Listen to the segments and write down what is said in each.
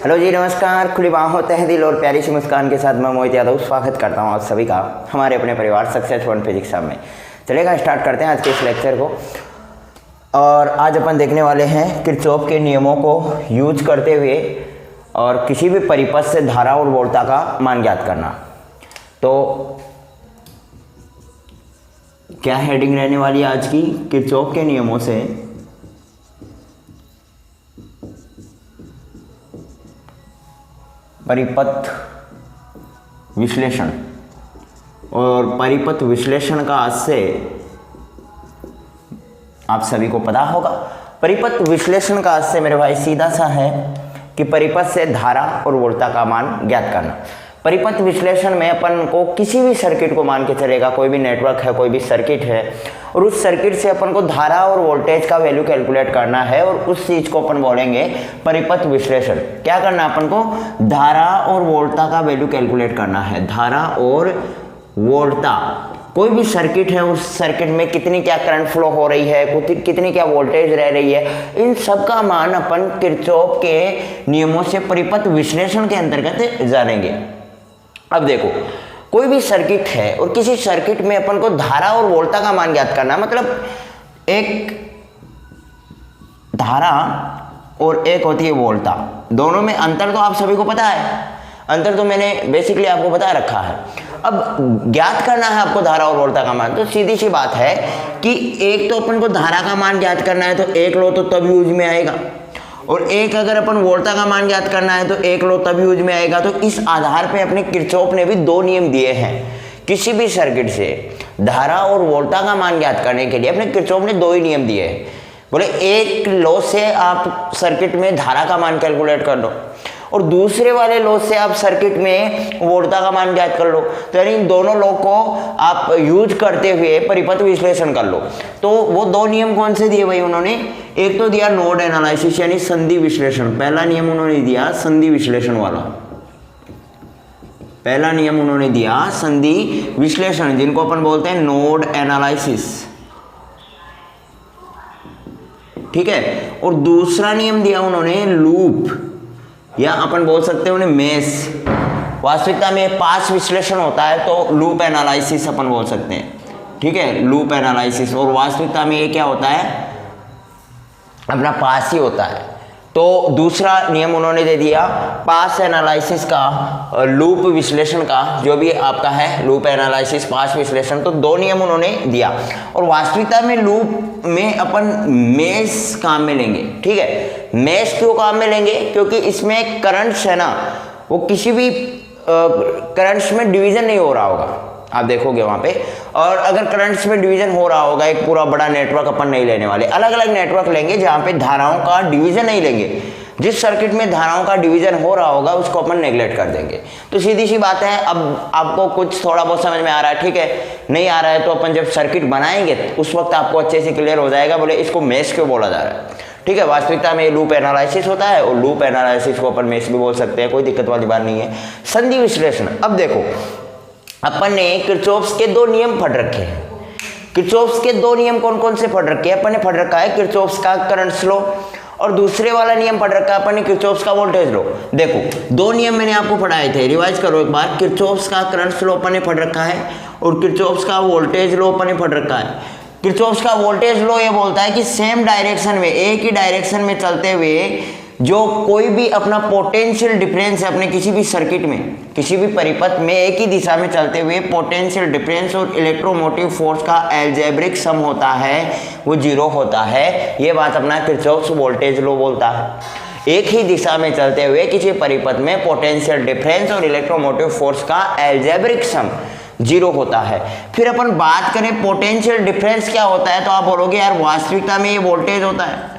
Hello जी, नमस्कार। खुली बाहों, तहे दिल और प्यारी सी मुस्कान के साथ मैं मोहित यादव स्वागत करता हूँ आप सभी का हमारे अपने परिवार सक्सेस वन फिजिक्स में। चलेगा, स्टार्ट करते हैं आज के इस लेक्चर को। और आज अपन देखने वाले हैं किरचॉफ के नियमों को यूज करते हुए और किसी भी परिपथ से धारा और वोल्टता का मान ज्ञात करना। तो क्या हेडिंग रहने वाली है आज की? किरचॉफ के नियमों से परिपथ विश्लेषण। और परिपथ विश्लेषण का आज से आप सभी को पता होगा। परिपथ विश्लेषण का आज से मेरे भाई सीधा सा है कि परिपथ से धारा और वोल्टता का मान ज्ञात करना। परिपथ विश्लेषण में अपन को किसी भी सर्किट को मान के चलेगा, कोई भी नेटवर्क है, कोई भी सर्किट है, और उस सर्किट से अपन को धारा और वोल्टेज का वैल्यू कैलकुलेट करना है और उस चीज को अपन बोलेंगे परिपथ विश्लेषण। क्या करना है अपन को? धारा और वोल्टता का वैल्यू कैलकुलेट करना है। धारा और वोल्टता, कोई भी सर्किट है, उस सर्किट में कितनी क्या करंट फ्लो हो रही है, कितनी क्या वोल्टेज रह रही है, इन सब का मान अपन किरचॉफ के नियमों से परिपथ विश्लेषण के अंतर्गत जानेंगे। अब देखो, कोई भी सर्किट है और किसी सर्किट में अपन को धारा और वोल्टता का मान ज्ञात करना, मतलब एक धारा और एक होती है वोल्टता। दोनों में अंतर तो आप सभी को पता है, अंतर तो मैंने बेसिकली आपको बता रखा है। अब ज्ञात करना है आपको धारा और वोल्टता का मान, तो सीधी सी बात है कि एक तो अपन को धारा का मान ज्ञात करना है तो एक लो तो तब यूज में आएगा, और एक अगर अपन वोल्टता का मान ज्ञात करना है तो एक लो तब यूज में आएगा। तो इस आधार पे अपने किरचॉफ ने भी दो नियम दिए हैं। किसी भी सर्किट से धारा और वोल्टता का मान ज्ञात करने के लिए अपने किरचॉफ ने दो ही नियम दिए हैं। बोले एक लॉ से आप सर्किट में धारा का मान कैलकुलेट कर लो और दूसरे वाले लॉ से आप सर्किट में वोल्टता का मान ज्ञात कर लो। तो यानी इन दोनों लॉ को आप यूज करते हुए परिपथ विश्लेषण कर लो। तो वो दो नियम कौन से दिए भाई उन्होंने? एक तो दिया नोड एनालिसिस यानी संधि विश्लेषण। पहला नियम उन्होंने दिया संधि विश्लेषण वाला, पहला नियम उन्होंने दिया संधि विश्लेषण, जिनको अपन बोलते हैं नोड एनालिसिस, ठीक है। और दूसरा नियम दिया उन्होंने लूप, या अपन बोल सकते हैं उन्हें मेश। वास्तविकता में पास विश्लेषण होता है तो लूप एनालिसिस अपन बोल सकते हैं, ठीक है, लूप एनालिसिस। और वास्तविकता में ये क्या होता है? अपना पास ही होता है। तो दूसरा नियम उन्होंने दे दिया पास एनालिसिस का, लूप विश्लेषण का, जो भी आपका है लूप एनालिसिस, पास विश्लेषण। तो दो नियम उन्होंने दिया। और वास्तविकता में लूप में अपन मेश काम में लेंगे, ठीक है। मेश क्यों काम में लेंगे? क्योंकि इसमें करंट्स है ना, वो किसी भी करंट्स में डिवीजन नहीं हो रहा होगा, आप देखोगे वहां पे। और अगर करंट्स में डिवीजन हो रहा होगा, एक पूरा बड़ा नेटवर्क अपन नहीं लेने वाले, अलग अलग नेटवर्क लेंगे जहां पे धाराओं का डिवीजन नहीं लेंगे। जिस सर्किट में धाराओं का डिवीजन हो रहा होगा उसको अपन नेग्लेक्ट कर देंगे। तो सीधी सी बात है। अब आपको कुछ थोड़ा बहुत समझ में आ रहा है, ठीक है। नहीं आ रहा है तो अपन जब सर्किट बनाएंगे तो उस वक्त आपको अच्छे से क्लियर हो जाएगा। बोले इसको मेश क्यों बोला जा रहा है, ठीक है। वास्तविकता में लूप एनालिसिस होता है और लूप एनालिसिस को अपन मेश भी बोल सकते हैं, कोई दिक्कत वाली बात नहीं है। संधि विश्लेषण, अब देखो अपन ने किरचॉफ के दो नियम पढ़ रखे हैं। किरचॉफ के दो नियम कौन कौन से पढ़ रखे हैं? अपन ने पढ़ रखा है किरचॉफ का करंट लॉ, और दूसरे वाला नियम पढ़ रखा है अपन ने किरचॉफ का वोल्टेज लॉ। देखो दो नियम मैंने आपको पढ़ाए थे, रिवाइज करो एक बार। किरचॉफ का करंट लॉ अपन ने पढ़ रखा है और किरचॉफ का वोल्टेज लॉ अपन ने पढ़ रखा है। किरचॉफ का वोल्टेज लॉ ये बोलता है कि सेम डायरेक्शन में, एक ही डायरेक्शन में चलते हुए जो कोई भी अपना पोटेंशियल डिफरेंस है अपने किसी भी सर्किट में, किसी भी परिपथ में एक ही दिशा में चलते हुए पोटेंशियल डिफरेंस और इलेक्ट्रोमोटिव फोर्स का अलजेब्रिक सम होता है, वो जीरो होता है। ये बात अपना किरचॉफ वोल्टेज लॉ बोलता है। एक ही दिशा में चलते हुए किसी परिपथ में पोटेंशियल डिफरेंस और इलेक्ट्रोमोटिव फोर्स का अलजेब्रिक सम जीरो होता है। फिर अपन बात करें पोटेंशियल डिफरेंस क्या होता है, तो आप बोलोगे यार वास्तविकता में ये वोल्टेज होता है।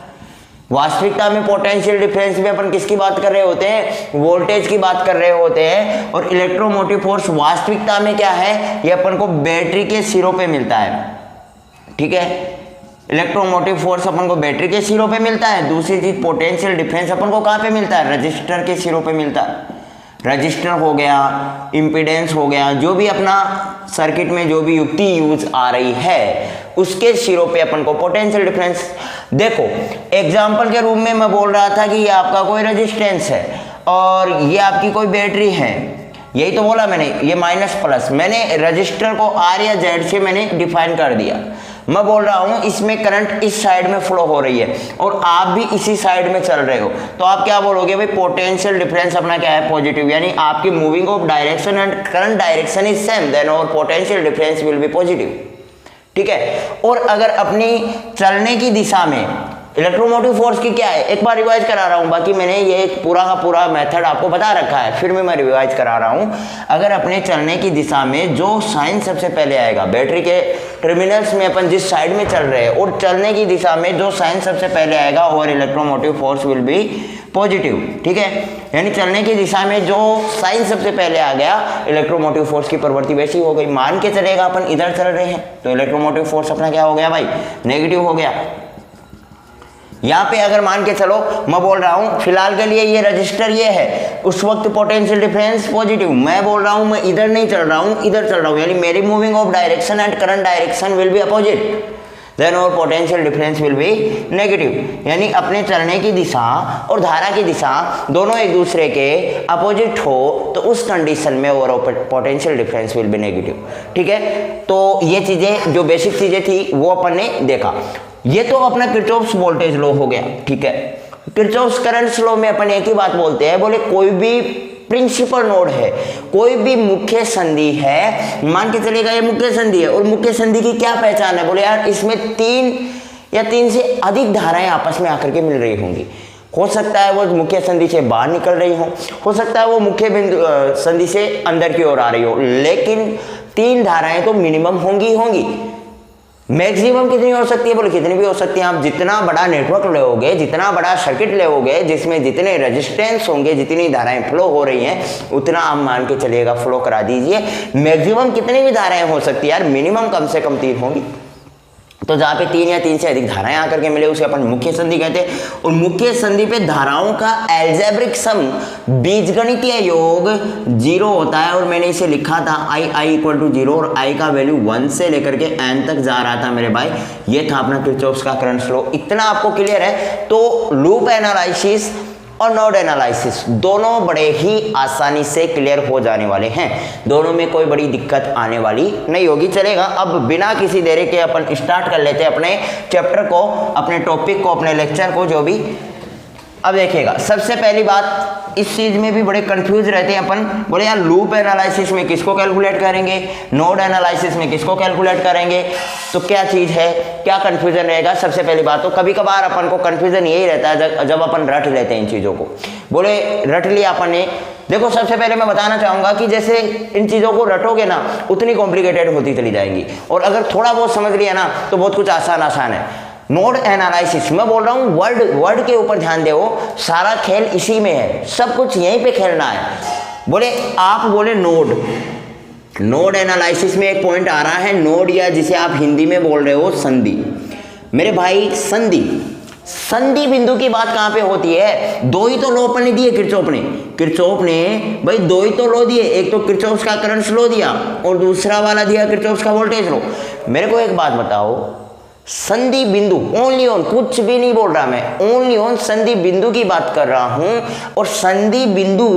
वास्तविकता में पोटेंशियल डिफरेंस में अपन किसकी बात कर रहे होते हैं? वोल्टेज की बात कर रहे होते हैं। और इलेक्ट्रोमोटिव फोर्स वास्तविकता में क्या है? ये अपन को बैटरी के सिरों पे मिलता है, ठीक है। इलेक्ट्रोमोटिव फोर्स अपन को बैटरी के सिरों पे मिलता है। दूसरी चीज पोटेंशियल डिफरेंस अपन को कहाँ पे मिलता है? रजिस्टर के सिरों पे मिलता है। रजिस्टर हो गया, इम्पीडेंस हो गया, जो भी अपना सर्किट में जो भी युक्ति यूज आ रही है उसके सिरों पे अपन को पोटेंशियल डिफरेंस। देखो एग्जांपल के रूप में मैं बोल रहा था कि ये आपका कोई रेजिस्टेंस है। और ये आपकी कोई बैटरी है, यही तो बोला मैंने, ये माइनस प्लस, मैंने रजिस्टर को आर या जेड से मैंने डिफाइन कर दिया। मैं बोल रहा हूं इसमें करंट इस साइड में फ्लो हो रही है और आप भी इसी साइड में चल रहे हो, तो आप क्या बोलोगे भाई, पोटेंशियल डिफरेंस अपना क्या है, पॉजिटिव, यानी आपकी moving of direction and current direction is same, then और potential difference will be positive. ठीक है, और अगर अपनी चलने की दिशा में इलेक्ट्रोमोटिव फोर्स की क्या है, एक बार रिवाइज करा रहा हूं, बाकी मैंने ये पूरा का पूरा मेथड आपको बता रखा है, फिर भी मैं रिवाइज करा रहा हूं। अगर अपने चलने की दिशा में जो साइन सबसे पहले आएगा, बैटरी के टर्मिनल्स में अपन जिस साइड में चल रहे हैं, और चलने की दिशा में जो साइन सबसे पहले आएगा और electromotive force will be positive. ठीक है, यानी चलने की दिशा में जो साइन सबसे पहले आ गया, इलेक्ट्रोमोटिव फोर्स की प्रवृत्ति वैसी हो गई। मान के चलेगा अपन इधर चल रहे हैं तो इलेक्ट्रोमोटिव फोर्स अपना क्या हो गया भाई, नेगेटिव हो गया। यहाँ पे अगर मान के चलो, मैं बोल रहा हूँ फिलहाल के लिए ये रजिस्टर ये है, उस वक्त पोटेंशियल डिफरेंस पॉजिटिव, मैं बोल रहा हूँ मैं इधर नहीं चल रहा हूँ, इधर चल रहा हूँ, यानी मेरी moving of direction and current direction will be opposite, then और potential difference will be negative. यानी अपने चलने की दिशा और धारा की दिशा दोनों एक दूसरे के अपोजिट हो तो उस कंडीशन में और potential difference will be negative. ठीक है, तो ये चीजें जो बेसिक चीजें थी वो अपन ने देखा। ये तो अपना किरचॉफ्स वोल्टेज लॉ हो गया। ठीक है, किरचॉफ्स करंट लॉ में अपन एक ही बात बोलते हैं, बोले कोई भी प्रिंसिपल नोड है, कोई भी मुख्य संधि है, मान के चलेगा ये मुख्य संधि है, और मुख्य संधि की क्या पहचान है, बोले यार इसमें 3 या 3 से अधिक धाराएं आपस में आकर के मिल रही होंगी। हो सकता है वो मुख्य संधि से बाहर निकल रही हो सकता है वो मुख्य बिंदु संधि से अंदर की ओर आ रही हो, लेकिन 3 धाराएं तो मिनिमम होंगी। मैक्सिमम कितनी हो सकती है, बोले कितनी भी हो सकती है। आप जितना बड़ा नेटवर्क लोगे, जितना बड़ा सर्किट लोगे, जिसमें जितने रेजिस्टेंस होंगे, जितनी धाराएं फ्लो हो रही हैं, उतना आप मान के चलिएगा फ्लो करा दीजिए। मैक्सिमम कितनी भी धाराएं हो सकती है यार, मिनिमम कम से कम 3 होंगी। तो जहाँ पे 3 या 3 से अधिक धाराएं आकर के मिले उसे अपन मुख्य संधि कहते हैं। और मुख्य संधि पे धाराओं का एल्जेब्रिक सम, बीजगणितीय योग 0 होता है, और मैंने इसे लिखा था i इक्वल टू 0, और i का वैल्यू 1 से लेकर के n तक जा रहा था मेरे भाई। ये था अपना किरचॉफ्स का करंट लॉ। इतना आपको क्लियर है। तो लूप एनालिसिस और नोड एनालिसिस दोनों बड़े ही आसानी से क्लियर हो जाने वाले हैं, दोनों में कोई बड़ी दिक्कत आने वाली नहीं होगी। चलेगा, अब बिना किसी देरी के अपन स्टार्ट कर लेते हैं अपने चैप्टर को, अपने टॉपिक को, अपने लेक्चर को, जो भी। अब देखिएगा, सबसे पहली बात, इस चीज में भी बड़े कंफ्यूज रहते हैं अपन, बोले यार लूप एनालिसिस में किसको कैलकुलेट करेंगे, नोड एनालिसिस में किसको कैलकुलेट करेंगे, तो क्या चीज है, क्या कंफ्यूजन रहेगा। सबसे पहली बात तो कभी कभार अपन को कंफ्यूजन यही रहता है जब अपन रट लेते हैं इन चीजों को। बोले रट लिया अपन ने, देखो सबसे पहले मैं बताना चाहूंगा कि जैसे इन चीजों को रटोगे ना उतनी कॉम्प्लिकेटेड होती चली जाएंगी, और अगर थोड़ा बहुत समझ लिया ना तो बहुत कुछ आसान है। नोड एनालिसिस मैं बोल रहा हूँ, वर्ड के ऊपर ध्यान दो, सारा खेल इसी में है, सब कुछ यहीं पे खेलना है। बोले आप बोले नोड एनालिसिस में एक पॉइंट आ रहा है नोड, या जिसे आप हिंदी में बोल रहे हो संधि। मेरे भाई संधि बिंदु की बात कहां पे होती है, 2 ही तो लॉ अपन ने दिए किरचॉफ ने भाई 2 ही तो लॉ दिए, एक तो किरचॉफ का करंट लॉ दिया और दूसरा वाला दिया किरचॉफ का वोल्टेज लॉ। मेरे को एक बात बताओ, संधि बिंदु, ओनली ऑन, कुछ भी नहीं बोल रहा मैं, ओनली ऑन संधि बिंदु की बात कर रहा हूं, और संधि बिंदु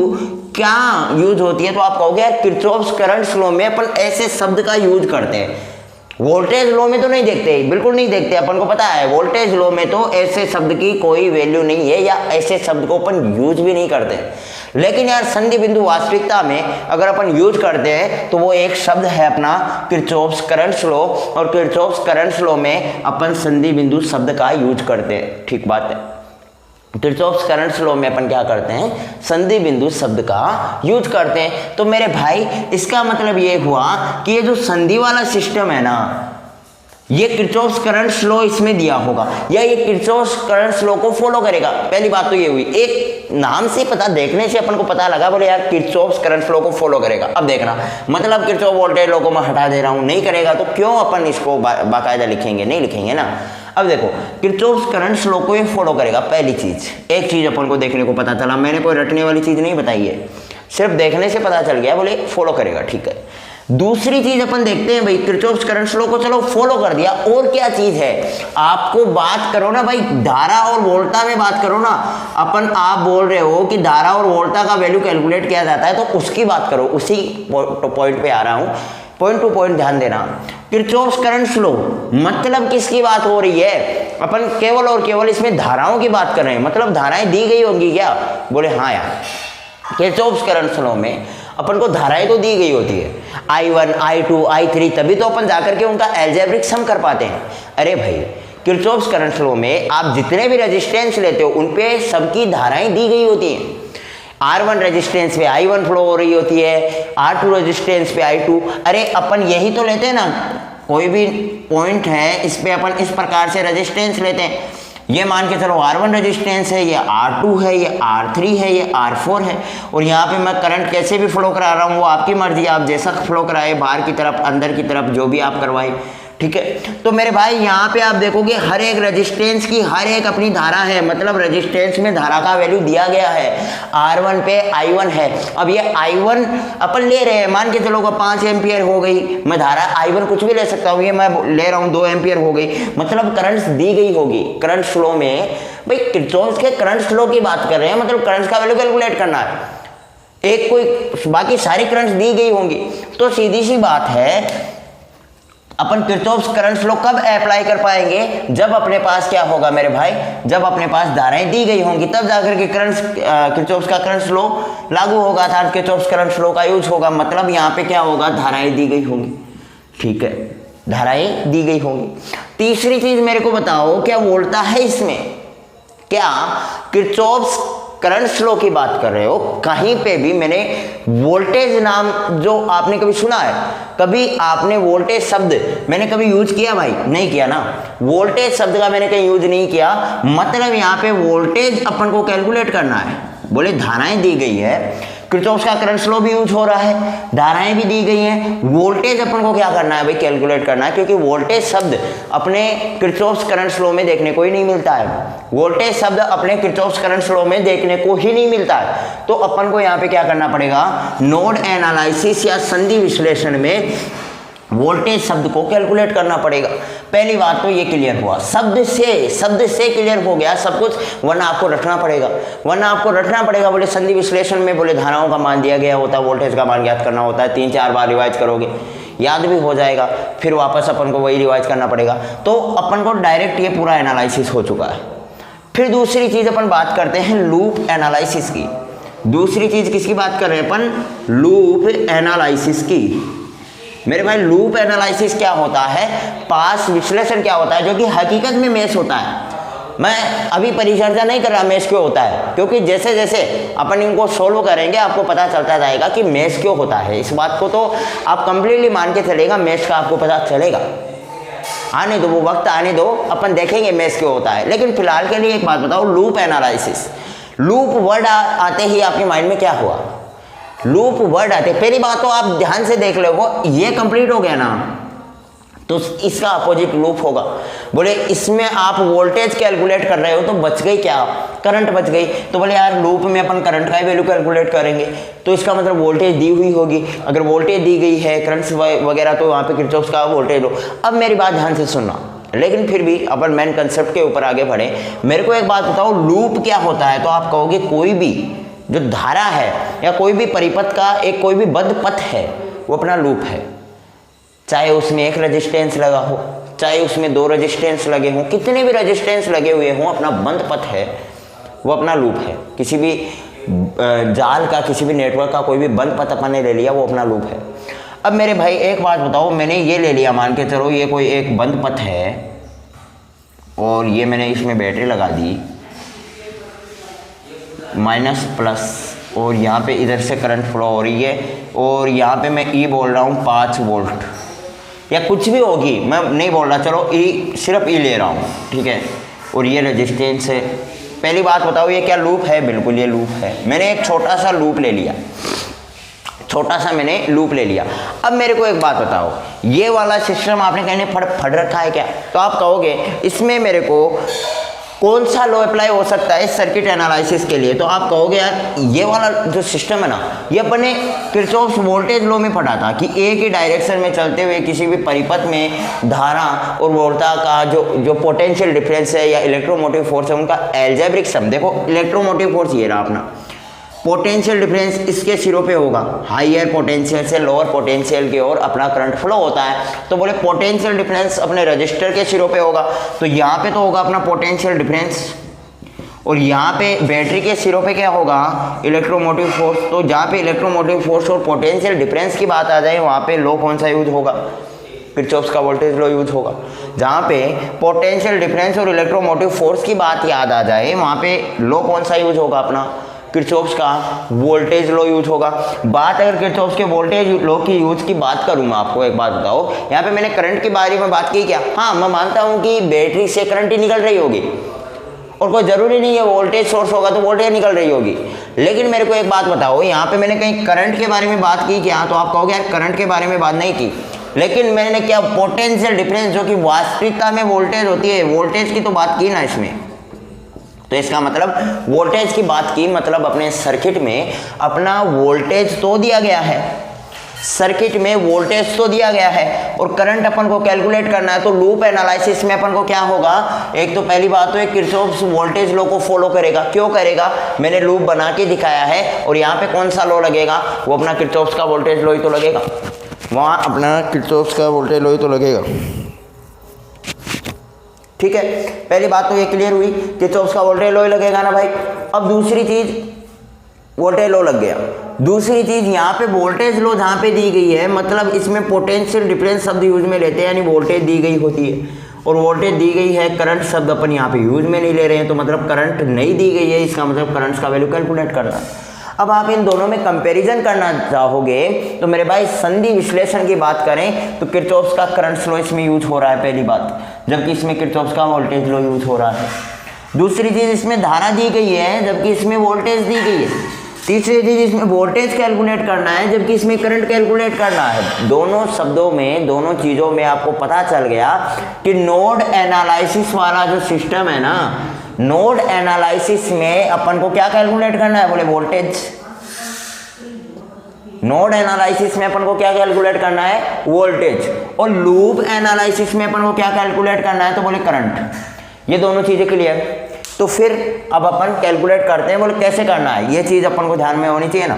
क्या यूज होती है, तो आप कहोगे यार किरचॉफ्स करंट लॉ में अपन ऐसे शब्द का यूज करते हैं, वोल्टेज लॉ में तो नहीं देखते, बिल्कुल नहीं देखते। अपन को पता है वोल्टेज लॉ में तो ऐसे शब्द की कोई वैल्यू नहीं है, या ऐसे शब्द को अपन यूज भी नहीं करते। लेकिन यार संधि बिंदु वास्तविकता में अगर अपन यूज करते हैं तो वो एक शब्द है अपना किरचॉफ्स करंट लॉ, और किरचॉफ्स करंट लॉ में अपन संधि बिंदु शब्द का यूज करते हैं। ठीक बात है, किरचॉफ्स करंट लॉ में अपन क्या करते हैं, संधि बिंदु शब्द का यूज करते हैं। तो मेरे भाई इसका मतलब ये हुआ कि ये जो संधि वाला सिस्टम है ना, ये किरचॉफ्स करंट लॉ इसमें दिया होगा, या ये किरचॉफ्स करंट लॉ को फॉलो करेगा। पहली बात तो ये हुई, एक नाम से पता, देखने से अपन को पता लगा, बोले यार किरचॉफ्स करंट लॉ को फॉलो करेगा। अब देखना, मतलब किरचॉफ वोल्टेज लॉ को मैं हटा दे रहा हूं, नहीं करेगा तो क्यों अपन इसको बाकायदा लिखेंगे, नहीं लिखेंगे ना। अब देखो किरचॉफ्स करंट लॉ को ये फॉलो करेगा। पहली चीज, एक चीज अपन को देखने को पता चला, मैंने कोई रटने वाली चीज नहीं बताई है, सिर्फ देखने से पता चल गया, बोले फॉलो करेगा। ठीक है, दूसरी चीज अपन देखते हैं भाई, किरचॉफ्स करंट लॉ को चलो फॉलो कर दिया, और क्या चीज है आपको बात करो ना भाई, धारा और वोल्टा में बात करो ना अपन। आप बोल रहे हो कि धारा और वोल्टा का वैल्यू कैलकुलेट किया जाता है, तो उसकी बात करो, उसी पॉइंट पे आ रहा हूं, पॉइंट टू पॉइंट ध्यान देना। किरचॉफ्स करंट लॉ मतलब किसकी बात हो रही है, अपन केवल और केवल इसमें धाराओं की बात कर रहे हैं, मतलब धाराएं दी गई होंगी क्या, बोले हाँ यार, किरचॉफ्स करंट लॉ में अपन को धाराएं तो दी गई होती है, I1 I2 I3, तभी तो अपन जाकर के उनका एल्जेब्रिक सम कर पाते हैं। अरे भाई किरचॉफ्स करंट लॉ में आप जितने भी रेजिस्टेंस लेते हो उन पे सबकी धाराएं दी गई होती हैं। R1 रेजिस्टेंस पे I1 फ्लो हो रही होती है, R2 रेजिस्टेंस पे I2। अरे अपन यही तो लेते हैं ना, कोई भी पॉइंट है इस पे अपन इस प्रकार से रेजिस्टेंस लेते हैं, ये मान के चलो R1 रेजिस्टेंस है, ये R2 है, ये R3 है, ये R4 है, और यहाँ पे मैं करंट कैसे भी फ्लो करा रहा हूँ वो आपकी मर्जी, आप जैसा फ्लो कराए, बाहर की तरफ अंदर की तरफ जो भी आप करवाए, ठीक है। तो मेरे भाई यहाँ पे आप देखोगे हर एक रेजिस्टेंस की हर एक अपनी धारा है, मतलब रेजिस्टेंस में धारा का वैल्यू दिया गया है। R1 पे I1 है, अब ये I1 अपन ले रहे हैं, मान के चलो 5 एम्पियर हो गई, मैं धारा I1 कुछ भी ले सकता हूँ, ये मैं ले रहा हूँ 2 एम्पियर हो गई, मतलब करंट्स दी गई होगी। करंट फ्लो में भाई किरचॉफ्स के करंट फ्लो की बात कर रहे हैं, मतलब करंट्स का वैल्यू कैलकुलेट करना है, एक कोई बाकी सारी करंट्स दी गई होंगी। तो सीधी सी बात है अपन किरचॉफ्स करंट लॉ कब अप्लाई कर पाएंगे, जब अपने पास क्या होगा मेरे भाई, जब अपने पास धाराएं दी गई होंगी, तब जाकर के किरचॉफ्स का करंट लॉ लागू होगा, अर्थात किरचॉफ्स करंट लॉ का यूज होगा। मतलब यहाँ पे क्या होगा, धाराएं दी गई होंगी, ठीक है, धाराएं दी गई होंगी। तीसरी चीज मेरे को बताओ, क्या वोल्टा है इसमें, क्या किरचॉफ्स करंट लॉ की बात कर रहे हो, कहीं पे भी मैंने वोल्टेज नाम जो आपने कभी सुना है, कभी आपने वोल्टेज शब्द मैंने कभी यूज किया भाई, नहीं किया ना, वोल्टेज शब्द का मैंने कहीं यूज नहीं किया। मतलब यहाँ पे वोल्टेज अपन को कैलकुलेट करना है, बोले धाराएं दी गई है, किरचॉफ्स का करंट लॉ भी यूज हो रहा है, धाराएं भी दी गई हैं, वोल्टेज अपन को क्या करना है भाई, कैलकुलेट करना है, क्योंकि वोल्टेज शब्द अपने किरचॉफ्स करंट लॉ में देखने को ही नहीं मिलता है, वोल्टेज शब्द अपने किरचॉफ्स करंट लॉ में देखने को ही नहीं मिलता है। तो अपन को यहाँ पे क्या करना पड़ेगा, नोड एनालिसिस या संधि विश्लेषण में वोल्टेज शब्द को कैलकुलेट करना पड़ेगा। पहली बात तो ये क्लियर हुआ, शब्द से क्लियर हो गया सब कुछ, वरना आपको रटना पड़ेगा, बोले संधि विश्लेषण में बोले धाराओं का मान दिया गया होता है, वोल्टेज का मान ज्ञात करना होता है, 3-4 बार रिवाइज करोगे याद भी हो जाएगा, फिर वापस अपन को वही रिवाइज करना पड़ेगा। तो अपन को डायरेक्ट ये पूरा एनालिसिस हो चुका है। फिर दूसरी चीज अपन बात करते हैं लूप एनालिसिस की। दूसरी चीज किसकी बात कर रहे हैं अपन, लूप एनालिसिस की। मेरे भाई लूप एनालिसिस क्या होता है, पास विश्लेषण क्या होता है, जो कि हकीकत में मैश होता है। मैं अभी परिचर्चा नहीं कर रहा मैश क्यों होता है, क्योंकि जैसे जैसे अपन इनको सोल्व करेंगे आपको पता चलता जाएगा कि मैश क्यों होता है। इस बात को तो आप कंप्लीटली मान के चलेगा, मैश का आपको पता चलेगा, आने दो, वो वक्त आने दो, अपन देखेंगे मैश क्यों होता है। लेकिन फिलहाल के लिए एक बात बताओ, लूप एनालिसिस, लूप वर्ड आते ही आपके माइंड में क्या हुआ, लूप वर्ड आते, पहली बात तो आप ध्यान से देख लो, ये कंप्लीट हो गया ना, तो इसका अपोजिट लूप होगा। बोले इसमें आप वोल्टेज कैलकुलेट कर रहे हो तो बच गई क्या, करंट बच गई। तो बोले यार लूप में अपन करंट का वैल्यू कैलकुलेट करेंगे, तो इसका मतलब वोल्टेज दी हुई होगी, अगर वोल्टेज दी गई है करंट वगैरह, तो वहाँ पे किरचॉफ्स का वोल्टेज लो। अब मेरी बात ध्यान से सुनना, लेकिन फिर भी अपन मेन कंसेप्ट के ऊपर आगे बढ़े। मेरे को एक बात बताओ, लूप क्या होता है, तो आप कहोगे कोई भी जो धारा है या कोई भी परिपथ का एक कोई भी बद्ध पथ है वो अपना लूप है, चाहे उसमें एक रेजिस्टेंस लगा हो, चाहे उसमें 2 रेजिस्टेंस लगे हों, कितने भी रेजिस्टेंस लगे हुए हों, अपना बंद पथ है वो अपना लूप है। किसी भी जाल का, किसी भी नेटवर्क का कोई भी बंद पथ अपन ने ले लिया, वो अपना लूप है। अब मेरे भाई एक बात बताओ, मैंने ये ले लिया, मान के चलो ये कोई एक बंद पथ है और ये मैंने इसमें बैटरी लगा दी माइनस प्लस, और यहाँ पे इधर से करंट फ्लो हो रही है, और यहाँ पे मैं ई बोल रहा हूँ 5 वोल्ट या कुछ भी होगी, मैं नहीं बोल रहा, चलो ई, सिर्फ ई ले रहा हूँ, ठीक है, और ये रेजिस्टेंस है। पहली बात बताओ ये क्या लूप है, बिल्कुल ये लूप है। मैंने एक छोटा सा लूप ले लिया, छोटा सा मैंने लूप ले लिया। अब मेरे को एक बात बताओ, ये वाला सिस्टम आपने कहने फड़ रखा है क्या, तो आप कहोगे इसमें मेरे को कौन सा लॉ अप्लाई हो सकता है सर्किट एनालिसिस के लिए? तो आप कहोगे यार ये वाला जो सिस्टम है ना, ये अपने किरचॉफ्स वोल्टेज लॉ में पढ़ा था कि एक ही डायरेक्शन में चलते हुए किसी भी परिपथ में धारा और वोल्टा का जो पोटेंशियल डिफरेंस है या इलेक्ट्रोमोटिव फोर्स है उनका एल्जेब्रिक सम। देखो इलेक्ट्रोमोटिव फोर्स ये रहा अपना, पोटेंशियल डिफरेंस इसके सिरों पे होगा, हायर पोटेंशियल से लोअर पोटेंशियल की ओर अपना करंट फ्लो होता है, तो बोले पोटेंशियल डिफरेंस अपने रजिस्टर के सिरों पे होगा, तो यहाँ पे तो होगा अपना पोटेंशियल डिफरेंस, और यहाँ पे बैटरी के सिरों पे क्या होगा, इलेक्ट्रोमोटिव फोर्स। तो जहाँ पे इलेक्ट्रोमोटिव फोर्स और पोटेंशियल डिफरेंस की बात आ जाए वहाँ पे लॉ कौन सा यूज होगा, किरचॉफ्स का वोल्टेज लॉ यूज होगा। जहाँ पे पोटेंशियल डिफरेंस और इलेक्ट्रोमोटिव फोर्स की बात याद आ जाए वहाँ पे लॉ कौन सा यूज होगा, अपना किरचॉफ्स का वोल्टेज लॉ यूज होगा। बात अगर किरचॉफ्स के वोल्टेज लॉ की यूज की बात करूँ मैं आपको एक बात बताओ, यहाँ पे मैंने करंट के बारे में बात की क्या? हाँ, मैं मानता हूँ कि बैटरी से करंट ही निकल रही होगी और कोई ज़रूरी नहीं है वोल्टेज सोर्स होगा तो वोल्टेज निकल रही होगी, लेकिन मेरे को एक बात बताओ, यहाँ पे मैंने कहीं करंट के बारे में बात की क्या? तो आप कहोगे यार करंट के बारे में बात नहीं की, लेकिन मैंने क्या पोटेंशियल डिफरेंस जो कि वास्तविकता में वोल्टेज होती है, वोल्टेज की तो बात की ना इसमें। तो इसका मतलब वोल्टेज की बात की, मतलब अपने सर्किट में अपना वोल्टेज तो दिया गया है, सर्किट में वोल्टेज तो दिया गया है और करंट अपन को कैलकुलेट करना है। तो लूप एनालिसिस में अपन को क्या होगा, एक तो पहली बात तो एक किरचॉफ्स वोल्टेज लॉ को फॉलो करेगा। क्यों करेगा? मैंने लूप बना के दिखाया है और यहाँ पे कौन सा लॉ लगेगा, वो अपना किरचॉफ्स का वोल्टेज लॉ ही तो लगेगा, वहाँ अपना किरचॉफ्स का वोल्टेज लॉ ही तो लगेगा। ठीक है, पहली बात तो ये क्लियर हुई, किरचॉफ्स का वोल्टेज लॉ ही लगेगा ना भाई। अब दूसरी चीज, वोल्टेज लॉ लग गया, दूसरी चीज यहाँ पे वोल्टेज लॉ जहाँ पे दी गई है, मतलब इसमें पोटेंशियल डिफरेंस शब्द यूज में लेते हैं, यानी वोल्टेज दी गई होती है और वोल्टेज दी गई है, करंट शब्द अपन यहाँ पे यूज में नहीं ले रहे हैं, तो मतलब करंट नहीं दी गई है, इसका मतलब करंट्स का वैल्यू कैलकुलेट करना है। अब आप इन दोनों में कंपैरिजन करना चाहोगे तो मेरे भाई संधि विश्लेषण की बात करें तो किरचॉफ्स का करंट लॉ इसमें यूज हो रहा है पहली बात, जबकि इसमें किरचॉफ्स का वोल्टेज लॉ यूज हो रहा है। दूसरी चीज इसमें धारा दी गई है जबकि इसमें वोल्टेज दी गई है। तीसरी चीज इसमें वोल्टेज कैलकुलेट करना है जबकि इसमें करंट कैलकुलेट करना है। दोनों शब्दों में, दोनों चीजों में आपको पता चल गया कि नोड एनालिसिस वाला जो सिस्टम है ना, नोड एनालिसिस में अपन को क्या कैलकुलेट करना है, बोले वोल्टेज। नोड एनालिसिस में अपन को क्या कैलकुलेट करना है, वोल्टेज, और लूप एनालिसिस में अपन को क्या कैलकुलेट करना है, तो बोले करंट। ये दोनों चीजें क्लियर। तो फिर अब अपन कैलकुलेट करते हैं, बोले कैसे करना है, ये चीज अपन को ध्यान में होनी चाहिए ना।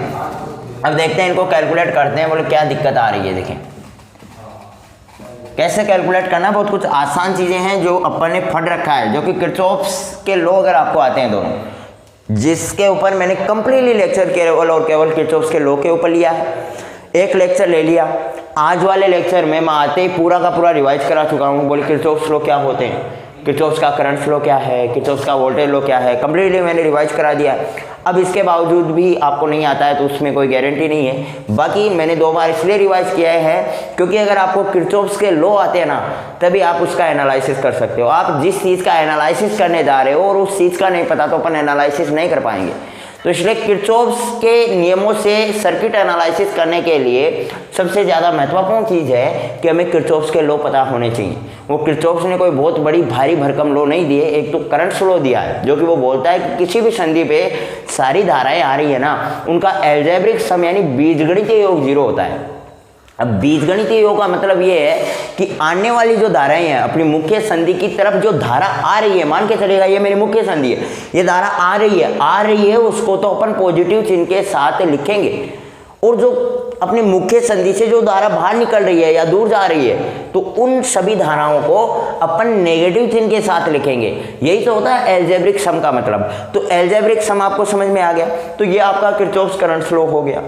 अब देखते हैं इनको कैलकुलेट करते हैं, बोले क्या दिक्कत आ रही है। देखें कैसे कैलकुलेट करना है, बहुत कुछ आसान चीजें हैं जो अपन ने पढ़ रखा है, जो कि किरचॉफ्स के लॉ अगर आपको आते हैं दोनों, जिसके ऊपर मैंने कंप्लीटली लेक्चर केवल और केवल किरचॉफ्स के लॉ के ऊपर लिया है। एक लेक्चर ले लिया, आज वाले लेक्चर में मैं आते ही पूरा का पूरा रिवाइज करा चुका हूँ। बोले किरचॉफ्स लॉ क्या होते हैं, किरचॉफ्स का करंट फ्लो क्या है, किरचॉफ्स का वोल्टेज लॉ क्या है, कंप्लीटली मैंने रिवाइज करा दिया। अब इसके बावजूद भी आपको नहीं आता है तो उसमें कोई गारंटी नहीं है। बाकी मैंने 2 बार इसलिए रिवाइज किया है क्योंकि अगर आपको किरचॉफ्स के लॉ आते हैं ना, तभी आप उसका एनालिसिस कर सकते हो। आप जिस चीज़ का एनालिसिस करने जा रहे हो और उस चीज़ का नहीं पता तो अपन एनालिसिस नहीं कर पाएंगे। तो इसलिए किरचॉफ्स के नियमों से सर्किट एनालिसिस करने के लिए सबसे ज़्यादा महत्वपूर्ण चीज़ है कि हमें किरचॉफ्स के लॉ पता होने चाहिए। वो किरचॉफ्स ने कोई बहुत बड़ी भारी भरकम लॉ नहीं दिए, एक तो करंट लॉ दिया है जो कि वो बोलता है कि किसी भी संधि पे सारी धाराएं आ रही है ना, उनका एल्जेब्रिक सम यानी बीजगणितीय योग 0 होता है। अब बीजगणितीय योग का मतलब ये है कि आने वाली जो धाराएं हैं अपनी मुख्य संधि की तरफ, जो धारा आ रही है, मान के चलेगा ये मेरी मुख्य संधि है, ये धारा आ रही है, उसको तो अपन पॉजिटिव चिन्ह के साथ लिखेंगे, और जो अपनी मुख्य संधि से जो धारा बाहर निकल रही है या दूर जा रही है तो उन सभी धाराओं को अपन नेगेटिव चिन्ह के साथ लिखेंगे। यही तो होता है एल्जेब्रिक सम का मतलब। तो एल्जेब्रिक सम आपको समझ में आ गया, तो ये आपका किरचॉफ्स करंट लॉ हो गया।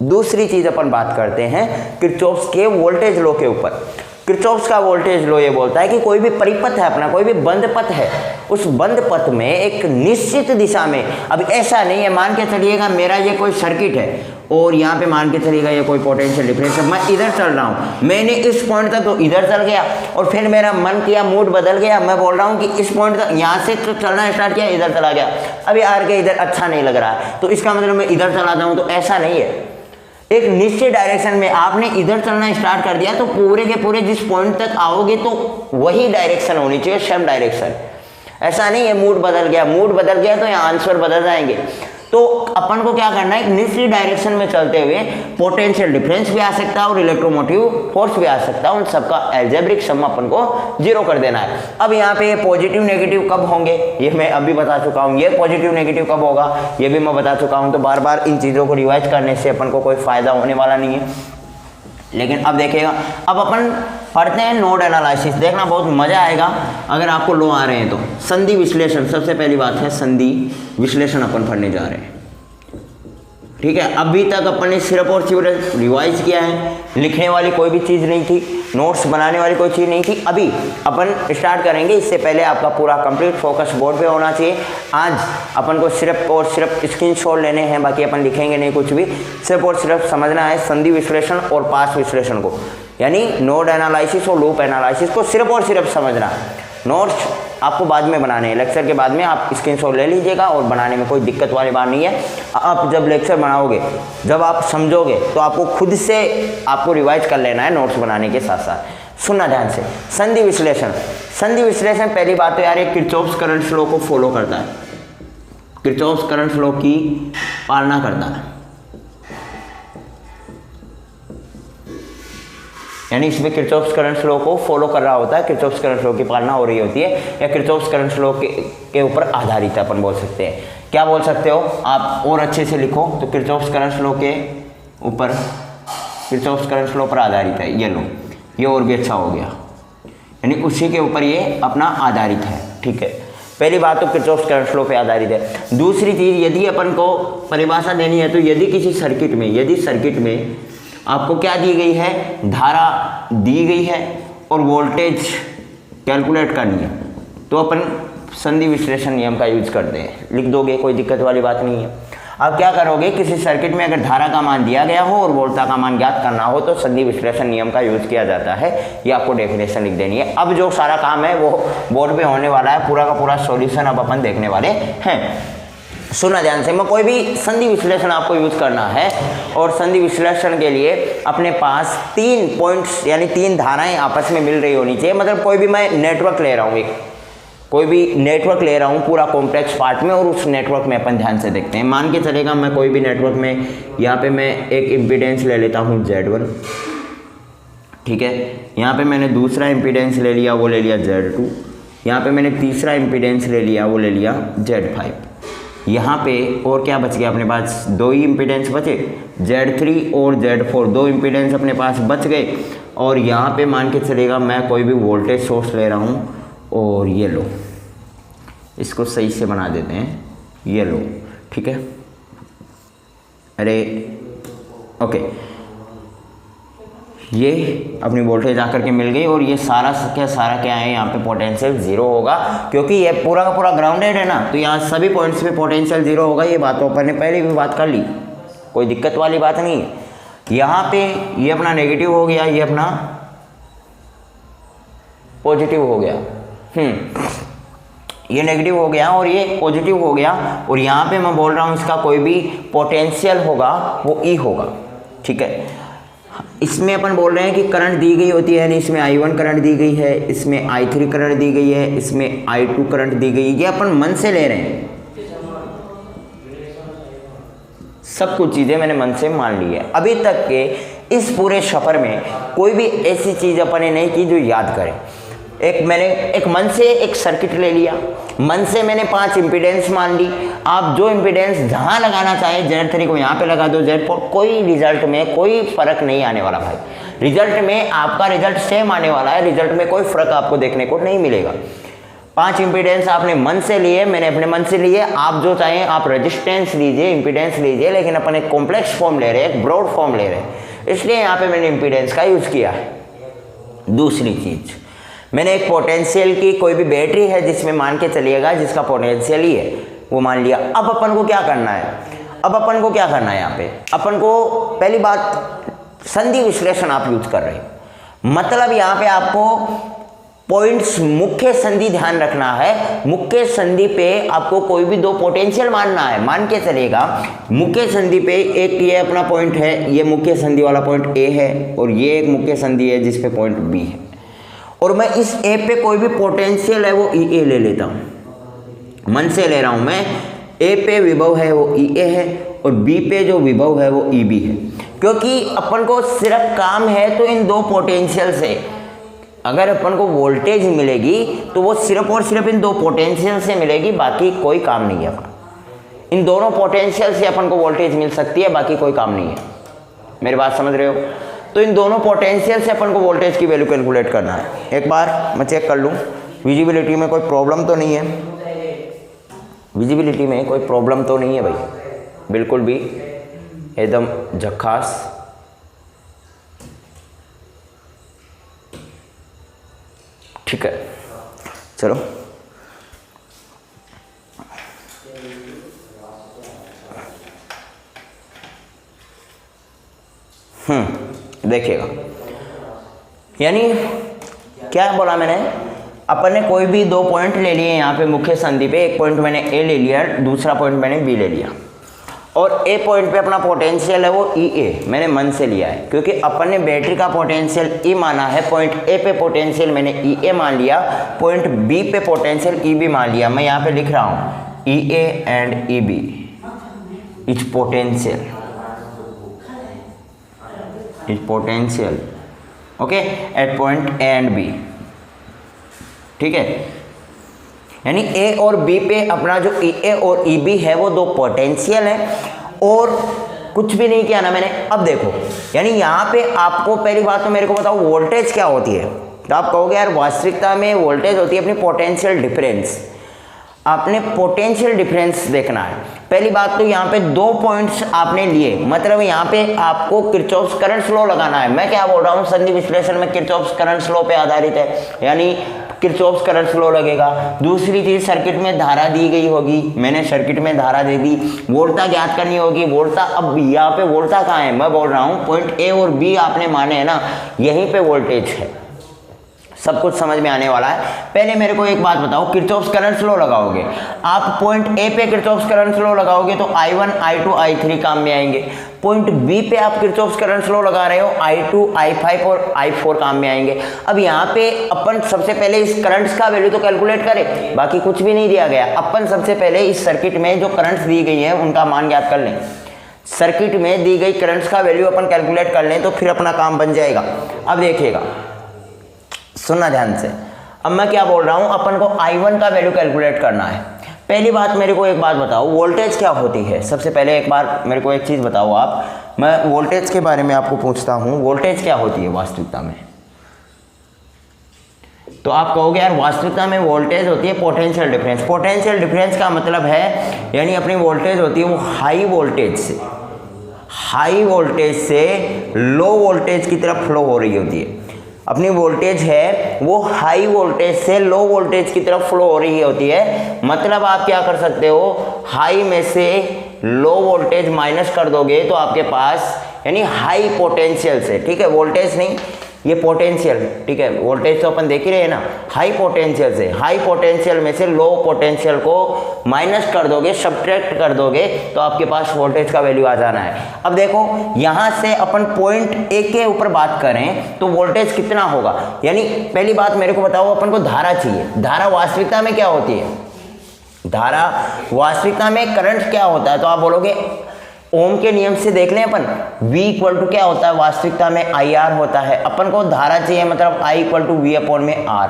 दूसरी चीज अपन बात करते हैं किरचॉफ्स के वोल्टेज लॉ के ऊपर। किरचॉफ्स का वोल्टेज लॉ ये बोलता है कि कोई भी परिपथ है अपना, कोई भी बंद पथ है, उस बंद पथ में एक निश्चित दिशा में, अब ऐसा नहीं है, मान के चलिएगा मेरा ये कोई सर्किट है और यहाँ पे मान के चलिएगा ये कोई पोटेंशियल डिफरेंस है, मैं इधर चल रहा हूँ, मैंने इस पॉइंट तक तो इधर चल गया और फिर मेरा मन किया, मूड बदल गया, मैं बोल रहा हूँ कि इस पॉइंट तक यहाँ से तो चलना स्टार्ट किया, इधर चला गया, अभी आर के इधर अच्छा नहीं लग रहा है तो इसका मतलब मैं इधर चला जाऊँ, तो ऐसा नहीं है। एक निश्चित डायरेक्शन में आपने इधर चलना स्टार्ट कर दिया तो पूरे के पूरे जिस पॉइंट तक आओगे तो वही डायरेक्शन होनी चाहिए, सेम डायरेक्शन। ऐसा नहीं है मूड बदल गया तो यहाँ आंसर बदल जाएंगे। तो अपन को क्या करना है, एक निश्चित डायरेक्शन में चलते हुए पोटेंशियल डिफरेंस भी आ सकता है और इलेक्ट्रोमोटिव फोर्स भी आ सकता है, उन सबका एल्जेब्रिक सम अपन को जीरो कर देना है। अब यहाँ पे पॉजिटिव नेगेटिव कब होंगे ये मैं अभी बता चुका हूँ, ये पॉजिटिव नेगेटिव कब होगा ये भी मैं बता चुका हूँ। तो बार बार इन चीज़ों को रिवाइज करने से अपन को कोई फायदा होने वाला नहीं है। लेकिन अब देखिएगा, अब अपन पढ़ते हैं नोड एनालिसिस, देखना बहुत मजा आएगा अगर आपको लो आ रहे हैं तो। संधि विश्लेषण सबसे पहली बात है, संधि विश्लेषण अपन पढ़ने जा रहे हैं। ठीक है, अभी तक अपन ने सिर्फ और सिर्फ रिवाइज किया है, लिखने वाली कोई भी चीज़ नहीं थी, नोट्स बनाने वाली कोई चीज़ नहीं थी। अभी अपन स्टार्ट करेंगे, इससे पहले आपका पूरा कंप्लीट फोकस बोर्ड पे होना चाहिए। आज अपन को सिर्फ और सिर्फ स्क्रीनशॉट लेने हैं, बाकी अपन लिखेंगे नहीं कुछ भी, सिर्फ और सिर्फ समझना है संधि विश्लेषण और पास विश्लेषण को, यानी नोड एनालिसिस और लूप एनालिसिस को सिर्फ और सिर्फ समझना है। नोट्स आपको बाद में बनाने हैं, लेक्चर के बाद में आप स्क्रीनशॉट ले लीजिएगा और बनाने में कोई दिक्कत वाली बात नहीं है। आप जब लेक्चर बनाओगे, जब आप समझोगे तो आपको खुद से आपको रिवाइज कर लेना है नोट्स बनाने के साथ साथ। सुनना ध्यान से, संधि विश्लेषण। संधि विश्लेषण पहली बात तो यार ये किरचॉफ्स करंट लॉ को फॉलो करता है, किरचॉफ्स करंट लॉ की पालना करता है, यानी इसमें किरचॉफ्स करंट लॉ को फॉलो कर रहा होता है, किरचॉफ्स करंट लॉ की पालना हो रही होती है, या किरचॉफ्स करंट लॉ के ऊपर आधारित है अपन बोल सकते हैं। क्या बोल सकते हो आप और अच्छे से लिखो तो किरचॉफ्स करंट लॉ के ऊपर, किरचॉफ्स करंट लॉ पर आधारित है, ये लो, ये और भी अच्छा हो गया, यानी उसी के ऊपर ये अपना आधारित है। ठीक है, पहली बात तो किरचॉफ्स करंट लॉ पे आधारित है। दूसरी चीज़, यदि अपन को परिभाषा देनी है तो यदि किसी सर्किट में, यदि सर्किट में आपको क्या दी गई है, धारा दी गई है और वोल्टेज कैलकुलेट करनी है, तो अपन संधि विश्लेषण नियम का यूज करते हैं, लिख दोगे, कोई दिक्कत वाली बात नहीं है। अब क्या करोगे, किसी सर्किट में अगर धारा का मान दिया गया हो और वोल्टा का मान ज्ञात करना हो तो संधि विश्लेषण नियम का यूज किया जाता है, ये आपको डेफिनेशन लिख देनी है। अब जो सारा काम है वो बोर्ड पे होने वाला है, पूरा का पूरा सॉल्यूशन अब अपन देखने वाले हैं। सुना ध्यान से, मैं कोई भी संधि विश्लेषण आपको यूज करना है और संधि विश्लेषण के लिए अपने पास 3 पॉइंट्स यानी 3 धाराएं आपस में मिल रही होनी चाहिए। मतलब कोई भी मैं नेटवर्क ले रहा हूँ, कोई भी नेटवर्क ले रहा हूँ पूरा कॉम्प्लेक्स पार्ट में, और उस नेटवर्क में अपन ध्यान से देखते हैं। मान के चलेगा मैं कोई भी नेटवर्क में, यहाँ पे मैं एक इम्पीडेंस ले लेता हूँ Z1, ठीक है, यहाँ पे मैंने दूसरा इम्पीडेंस ले लिया, वो ले लिया Z2, यहाँ पे मैंने तीसरा इम्पीडेंस ले लिया, वो ले लिया Z5। यहाँ पे और क्या बच गया अपने पास, 2 ही इम्पीडेंस बचे, Z3 और Z4, 2 इम्पीडेंस अपने पास बच गए। और यहाँ पे मान के चलेगा मैं कोई भी वोल्टेज सोर्स ले रहा हूँ, और ये लो, इसको सही से बना देते हैं, ये लो, ठीक है, अरे ओके, ये अपनी वोल्टेज आकर के मिल गई। और ये सारा क्या है, यहाँ पे पोटेंशियल 0 होगा, क्योंकि ये पूरा का पूरा ग्राउंडेड है ना, तो यहाँ सभी पॉइंट्स पे पोटेंशियल 0 होगा। ये बात तो अपन ने पहले भी बात कर ली, कोई दिक्कत वाली बात नहीं है। यहाँ पे ये अपना नेगेटिव हो गया, ये अपना पॉजिटिव हो गया, ये नेगेटिव हो गया और ये पॉजिटिव हो गया। और यहाँ पे मैं बोल रहा हूँ इसका कोई भी पोटेंशियल होगा वो E होगा, ठीक है। इसमें अपन बोल रहे हैं कि करंट दी गई होती है, यानी इसमें I1 करंट दी गई है, इसमें I3 करंट दी गई है, इसमें I2 करंट दी गई है, ये अपन मन से ले रहे हैं, सब कुछ चीज़ें मैंने मन से मान ली है। अभी तक के इस पूरे सफ़र में कोई भी ऐसी चीज़ अपन ने नहीं की जो याद करें। मैंने एक मन से एक सर्किट ले लिया, मन से मैंने 5 इम्पीडेंस मान ली। आप जो इम्पीडेंस जहाँ लगाना चाहे, Z3 को यहाँ पे लगा दो, Z4, कोई रिजल्ट में कोई फ़र्क नहीं आने वाला भाई। रिजल्ट में आपका रिजल्ट सेम आने वाला है, रिजल्ट में कोई फ़र्क आपको देखने को नहीं मिलेगा। 5 इम्पीडेंस आपने मन से लिए, मैंने अपने मन से लिए। आप जो चाहें आप रेजिस्टेंस लीजिए, इम्पीडेंस लीजिए, लेकिन अपन एक कॉम्प्लेक्स फॉर्म ले रहे हैं, एक ब्रॉड फॉर्म ले रहे हैं, इसलिए यहाँ पे मैंने इम्पीडेंस का यूज़ किया है। दूसरी चीज़, मैंने एक पोटेंशियल की कोई भी बैटरी है जिसमें मान के चलिएगा जिसका पोटेंशियल ही है वो मान लिया। अब अपन को क्या करना है, यहाँ पे अपन को पहली बात संधि विश्लेषण आप यूज कर रहे हैं, मतलब यहाँ पे आपको पॉइंट्स मुख्य संधि ध्यान रखना है। मुख्य संधि पे आपको कोई भी 2 पोटेंशियल मानना है। मान के चलेगा मुख्य संधि पे एक ये अपना पॉइंट है, ये मुख्य संधि वाला पॉइंट A है, और ये एक मुख्य संधि है जिस पे पॉइंट B है, और मैं इस A पे कोई भी पोटेंशियल है वो EA ले लेता हूँ। मन से ले रहा हूँ मैं, ए पे विभव है वो ई ए है और बी पे जो विभव है वो ई बी है, क्योंकि अपन को सिर्फ काम है तो इन दो पोटेंशियल से अगर अपन को वोल्टेज मिलेगी तो वो सिर्फ और सिर्फ इन दो पोटेंशियल से मिलेगी, बाकी कोई काम नहीं है अपन। इन दोनों पोटेंशियल से अपन को वोल्टेज मिल सकती है, बाकी कोई काम नहीं है। मेरी बात समझ रहे हो? तो इन दोनों पोटेंशियल से अपन को वोल्टेज की वैल्यू कैलकुलेट करना है। एक बार मैं चेक कर लूँ विजिबिलिटी में कोई प्रॉब्लम तो नहीं है, विजिबिलिटी में कोई प्रॉब्लम तो नहीं है भाई, बिल्कुल भी एकदम झक्कास। ठीक है, चलो देखिएगा, यानी क्या बोला मैंने, अपन ने कोई भी दो पॉइंट ले लिए यहाँ पे मुख्य संधि पे, एक पॉइंट मैंने ए ले लिया, दूसरा पॉइंट मैंने बी ले लिया, और ए पॉइंट पे अपना पोटेंशियल है वो ई ए मैंने मन से लिया है, क्योंकि अपन ने बैटरी का पोटेंशियल ई माना है, पॉइंट ए पे पोटेंशियल मैंने ई ए मान लिया, पॉइंट बी पे पोटेंशियल ई बी मान लिया। मैं यहाँ पे लिख रहा हूँ E A and E B is potential okay at point A and B. ठीक है, यानी ए और बी पे अपना जो ई ए और ई बी है वो दो पोटेंशियल है, और कुछ भी नहीं किया ना मैंने। अब देखो, यानी यहाँ पे आपको पहली बात तो मेरे को बताओ वोल्टेज क्या होती है, तो आप कहोगे यार वास्तविकता में वोल्टेज होती है अपनी पोटेंशियल डिफरेंस। आपने पोटेंशियल डिफरेंस देखना है। पहली बात तो यहाँ पे दो पॉइंट्स आपने लिए, मतलब यहाँ पे आपको किरचॉफ्स करंट लॉ लगाना है। मैं क्या बोल रहा हूँ, संधि विश्लेषण में किरचॉफ्स करंट लॉ पे आधारित है, यानी किरचॉफ्स करंट लॉ लगेगा। दूसरी चीज सर्किट में धारा दी गई होगी, मैंने सर्किट में धारा दे दी, वोल्टता ज्ञात करनी होगी। वोल्टता, अब यहाँ पे वोल्टता कहाँ है, मैं बोल रहा हूँ पॉइंट ए और बी आपने माने हैं ना, यहीं पे वोल्टेज है। सब कुछ समझ में आने वाला है। पहले मेरे को एक बात बताओ, किरचॉफ्स करंट लॉ लगाओगे आप, पॉइंट ए पे किरचॉफ्स करंट लॉ लगाओगे तो I1 I2 I3 काम में आएंगे। पॉइंट बी पे आप किरचॉफ्स करंट लॉ लगा रहे हो, I2 I5 और I4 काम में आएंगे। अब यहाँ पे अपन सबसे पहले इस करंट्स का वैल्यू तो कैलकुलेट करें, बाकी कुछ भी नहीं दिया गया। अपन सबसे पहले इस सर्किट में जो करंट्स दी गई है उनका मान ज्ञात कर लें। सर्किट में दी गई करंट्स का वैल्यू अपन कैलकुलेट कर लें तो फिर अपना काम बन जाएगा। अब देखिएगा, सुनना ध्यान से। अब मैं क्या बोल रहा हूं, अपन को I1 का वैल्यू कैलकुलेट करना है। पहली बात मेरे को एक बात बताओ, वोल्टेज क्या होती है। सबसे पहले एक बार मेरे को एक चीज़ बताओ आप, मैं वोल्टेज के बारे में आपको पूछता हूं, वोल्टेज क्या होती है वास्तविकता में। तो आप कहोगे यार वास्तविकता में वोल्टेज होती है पोटेंशियल डिफरेंस। पोटेंशियल डिफरेंस का मतलब है, यानी अपनी वोल्टेज होती है वो हाई वोल्टेज से लो वोल्टेज की तरफ फ्लो हो रही होती है। अपनी वोल्टेज है वो हाई वोल्टेज से लो वोल्टेज की तरफ फ्लो हो रही होती है। मतलब आप क्या कर सकते हो, हाई में से लो वोल्टेज माइनस कर दोगे तो आपके पास, यानी हाई पोटेंशियल से, ठीक है, वोल्टेज नहीं ये पोटेंशियल, ठीक है, वोल्टेज तो अपन देख ही रहे हैं ना, हाई पोटेंशियल से, हाई पोटेंशियल में से लो पोटेंशियल को माइनस कर दोगे, सब्ट्रैक्ट कर दोगे तो आपके पास वोल्टेज का वैल्यू आ जाना है। अब देखो यहाँ से अपन पॉइंट ए के ऊपर बात करें तो वोल्टेज कितना होगा, यानी पहली बात मेरे को बताओ, अपन को धारा चाहिए। धारा वास्तविकता में क्या होती है, धारा वास्तविकता में करंट क्या होता है, तो आप बोलोगे ओम के नियम से देख लें अपन, V इक्वल टू क्या होता है वास्तविकता में IR होता है। अपन को धारा चाहिए, मतलब I equal to V upon में R।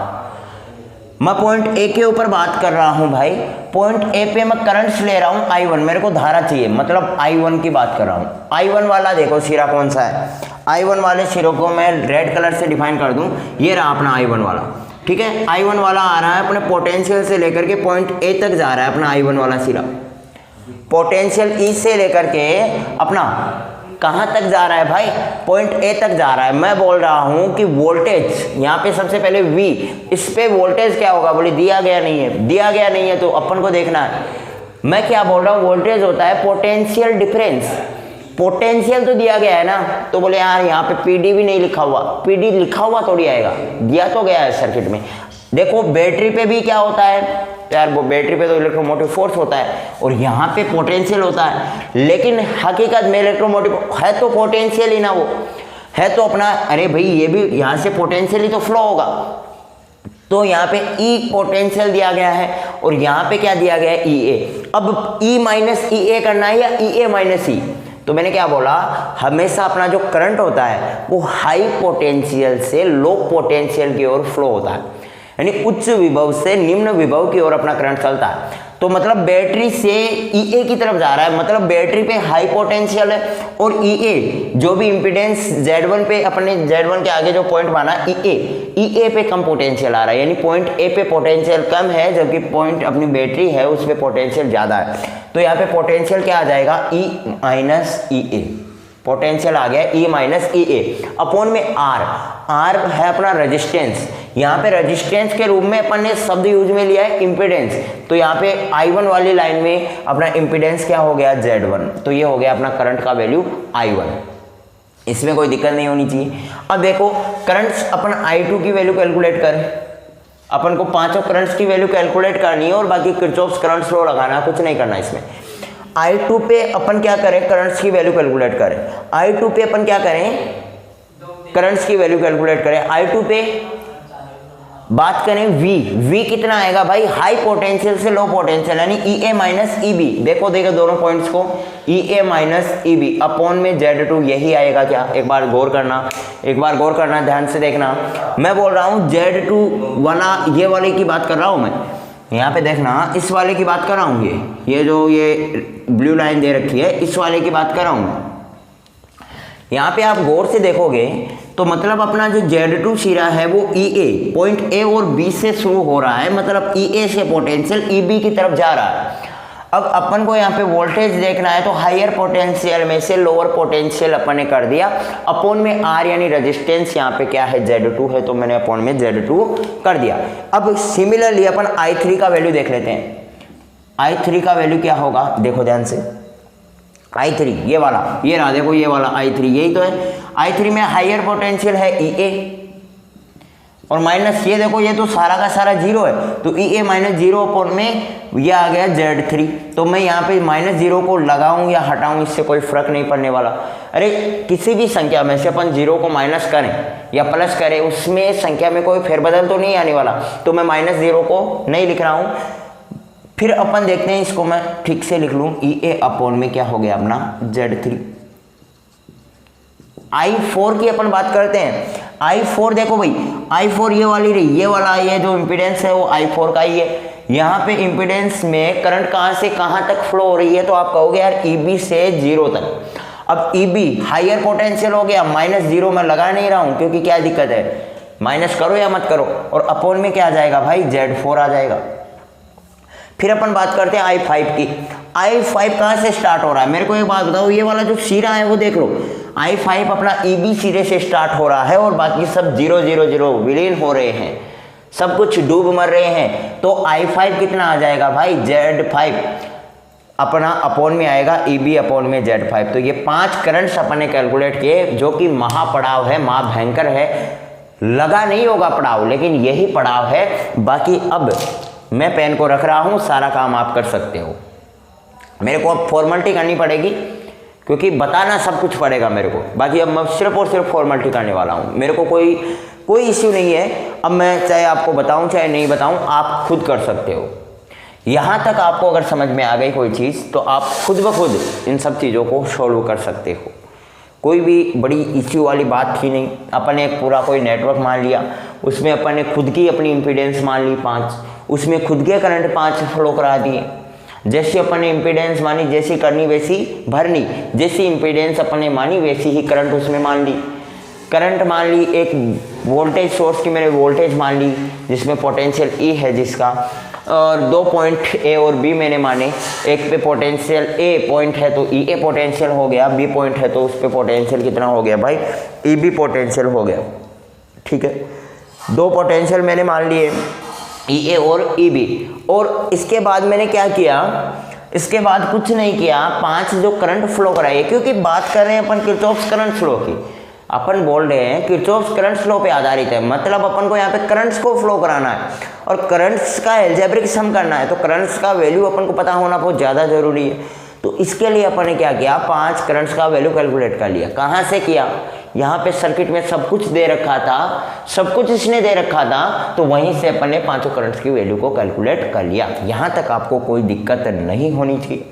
मैं पॉइंट ए के ऊपर बात कर रहा हूं भाई, पॉइंट ए पे मैं करंट्स ले रहा हूं I1, मेरे को धारा चाहिए, मतलब I1 की बात कर रहा हूं। I1 वाला देखो सिरा कौन सा है, I1 वाले सिरों को मैं रेड कलर से डिफाइन कर दूं, ये रहा अपना I1 वाला, ठीक है। I1 वाला आ रहा है अपने पोटेंशियल से लेकर के पॉइंट ए तक जा रहा है अपना I1 वाला सिरा। पोटेंशियल ई से लेकर के अपना कहाँ तक जा रहा है भाई, पॉइंट ए तक जा रहा है। मैं बोल रहा हूँ कि वोल्टेज यहाँ पे सबसे पहले V, इस पे वोल्टेज क्या होगा, बोले दिया गया नहीं है, दिया गया नहीं है तो अपन को देखना है। मैं क्या बोल रहा हूँ, वोल्टेज होता है पोटेंशियल डिफरेंस। पोटेंशियल तो दिया गया है ना, तो बोले यार यहाँ पे PD भी नहीं लिखा हुआ, PD लिखा हुआ थोड़ी आएगा, दिया तो गया है सर्किट में। देखो बैटरी पे भी क्या होता है यार, वो बैटरी पे तो इलेक्ट्रोमोटिव फोर्स होता है और यहाँ पे पोटेंशियल होता है, लेकिन हकीकत में इलेक्ट्रोमोटिव है तो पोटेंशियल ही ना, वो है तो अपना, अरे भाई ये भी यहाँ से पोटेंशियल ही तो फ्लो होगा। तो यहाँ पे E पोटेंशियल दिया गया है और यहाँ पे क्या दिया गया है EA। अब E माइनस EA करना है या EA माइनस E, तो मैंने क्या बोला, हमेशा अपना जो करंट होता है वो हाई पोटेंशियल से लो पोटेंशियल की ओर फ्लो होता है, यानी उच्च विभव से निम्न विभव की ओर अपना करंट चलता है। तो मतलब बैटरी से EA की तरफ जा रहा है, मतलब बैटरी पे हाई पोटेंशियल है, और EA जो भी इंपीडेंस Z1 पे, अपने Z1 के आगे जो पॉइंट माना EA पे कम पोटेंशियल आ रहा है, यानी पॉइंट A पे पोटेंशियल कम है, जबकि पॉइंट अपनी बैटरी है उस पे पोटेंशियल ज़्यादा है। तो यहाँ पे पोटेंशियल क्या आ जाएगा, E माइनस EA, पोटेंशियल आ गया E माइनस EA अपॉन में R है अपना रेजिस्टेंस। यहाँ पे रेजिस्टेंस के रूप में अपन ने शब्द यूज में लिया है इम्पीडेंस, तो यहाँ पे I1 वाली लाइन में अपना इम्पीडेंस क्या हो गया, Z1, तो ये हो गया अपना करंट का वैल्यू I1, इसमें कोई दिक्कत नहीं होनी चाहिए। अब देखो करंट्स अपन I2 की वैल्यू कैलकुलेट करें, अपन को पांचों करंट्स की वैल्यू कैलकुलेट करनी है और बाकी किरचॉफ्स करंट लॉ लगाना, कुछ नहीं करना इसमें। I2 पे अपन क्या करें, करंट्स की वैल्यू कैलकुलेट करें। I2 पे अपन क्या करें, करंट्स की वैल्यू कैलकुलेट करें। I2 पे बात करें V कितना आएगा भाई, हाई पोटेंशियल से लो पोटेंशियल, यानी EA माइनस EB। देखो दोनों पॉइंट्स को, EA माइनस EB अपॉन में Z2, यही आएगा क्या, एक बार गौर करना, ध्यान से देखना। मैं बोल रहा हूँ Z2 वाला, ये वाले की बात कर रहा हूँ मैं, यहाँ पे देखना, इस वाले की बात कर रहा हूँ, ये जो ये ब्लू लाइन दे रखी है, इस वाले की बात कर रहा हूँ। यहाँ पे आप गौर से देखोगे तो मतलब अपना जो Z2 सिरा है वो EA, पॉइंट A और B से शुरू हो रहा है, मतलब EA से पोटेंशियल EB की तरफ जा रहा है। अब अपन को यहाँ पे वोल्टेज देखना है, तो हायर पोटेंशियल में से लोअर पोटेंशियल अपन ने कर दिया, अपॉन में R यानी रेजिस्टेंस यहाँ पे क्या है, Z2 है, तो मैंने अपॉन में Z2 कर दिया। अब सिमिलरली अपन I3 का वैल्यू देख लेते हैं। I3 का वैल्यू क्या होगा, देखो ध्यान से, I3 ये वाला, ये रहा, देखो ये वाला I3, यही तो है। I3 में हायर पोटेंशियल है EA और माइनस, ये देखो ये तो सारा का सारा जीरो है, तो EA माइनस जीरो अपॉन में ये आ गया Z3। तो मैं यहाँ पे माइनस जीरो को लगाऊं या हटाऊं, इससे कोई फर्क नहीं पड़ने वाला। अरे किसी भी संख्या में से अपन जीरो को माइनस करें या प्लस करें, उसमें संख्या में कोई फेरबदल तो नहीं आने वाला, तो मैं माइनस जीरो को नहीं लिख रहा हूँ। फिर अपन देखते हैं, इसको मैं ठीक से लिख लूँ, EA अपॉन में क्या हो गया अपना Z3। I4 की अपन बात करते हैं। I4 देखो भाई, I4 ये वाली रही, ये वाला ये जो इम्पीडेंस है वो I4 का ही है। यहाँ पे इम्पीडेंस में करंट कहाँ से कहाँ तक फ्लो हो रही है, तो आप कहोगे यार EB से जीरो तक। अब EB हायर पोटेंशियल हो गया, माइनस जीरो मैं लगा नहीं रहा हूँ क्योंकि क्या दिक्कत है, माइनस करो या मत करो, और अपॉन में क्या आ जाएगा भाई, Z4 आ जाएगा। फिर अपन बात करते हैं I5 की। I5 कहाँ से स्टार्ट हो रहा है, मेरे को एक बात बताओ, ये वाला जो सिरा है वो देख लो, I5 अपना EB सिरे से स्टार्ट हो रहा है और बाकी सब 0 0 0 विलीन हो रहे हैं, सब कुछ डूब मर रहे हैं। तो I5 कितना आ जाएगा भाई, Z5 अपना अपॉन में आएगा EB अपॉन में Z5। तो ये 5 करंट्स अपन ने कैलकुलेट किए, जो कि महापड़ाव है, महाभयंकर है, लगा नहीं होगा पड़ाव, लेकिन यही पड़ाव है। बाकी अब मैं पेन को रख रहा हूँ, सारा काम आप कर सकते हो। मेरे को अब फॉर्मेलिटी करनी पड़ेगी क्योंकि बताना सब कुछ पड़ेगा मेरे को, बाकी अब मैं सिर्फ और सिर्फ फॉर्मेलिटी करने वाला हूँ। मेरे को कोई इश्यू नहीं है, अब मैं चाहे आपको बताऊँ चाहे नहीं बताऊँ, आप खुद कर सकते हो। यहाँ तक आपको अगर समझ में आ गई कोई चीज़, तो आप खुद ब खुद इन सब चीज़ों को सॉल्व कर सकते हो। कोई भी बड़ी इश्यू वाली बात थी नहीं। अपन ने एक पूरा कोई नेटवर्क मान लिया, उसमें अपन ने खुद की अपनी इम्पीडेंस मान ली 5, उसमें खुद के करंट 5 फ्लो करा दिए। जैसी अपन ने इम्पीडेंस मानी, जैसी करनी वैसी भरनी, जैसी इम्पीडेंस अपन ने मानी वैसी ही करंट उसमें मान ली। करंट मान ली, एक वोल्टेज सोर्स की मैंने वोल्टेज मान ली जिसमें पोटेंशियल E है जिसका, और 2 पॉइंट A और B मैंने माने। एक पे पोटेंशियल A पॉइंट है तो EA पोटेंशियल हो गया, B पॉइंट है तो उस पे पोटेंशियल कितना हो गया भाई, EB पोटेंशियल हो गया। ठीक है, 2 पोटेंशियल मैंने मान लिए, EA और EB। और इसके बाद मैंने क्या किया, इसके बाद कुछ नहीं किया, 5 जो करंट फ्लो कराइए, क्योंकि बात कर रहे हैं अपन किरचॉफ्स करंट फ्लो की। अपन बोल रहे हैं किरचॉफ्स करंट फ्लो पे आधारित है, मतलब अपन को यहाँ पे करंट्स को फ्लो कराना है और करंट्स का अलजेब्रिक सम करना है, तो करंट्स का वैल्यू अपन को पता होना बहुत ज़्यादा जरूरी है। तो इसके लिए अपन ने क्या किया, 5 करंट्स का वैल्यू कैलकुलेट कर लिया। कहाँ से किया, यहाँ पे सर्किट में सब कुछ दे रखा था, सब कुछ इसने दे रखा था, तो वहीं से अपन ने पांचों करंट्स की वैल्यू को कैलकुलेट कर लिया। यहाँ तक आपको कोई दिक्कत नहीं होनी चाहिए।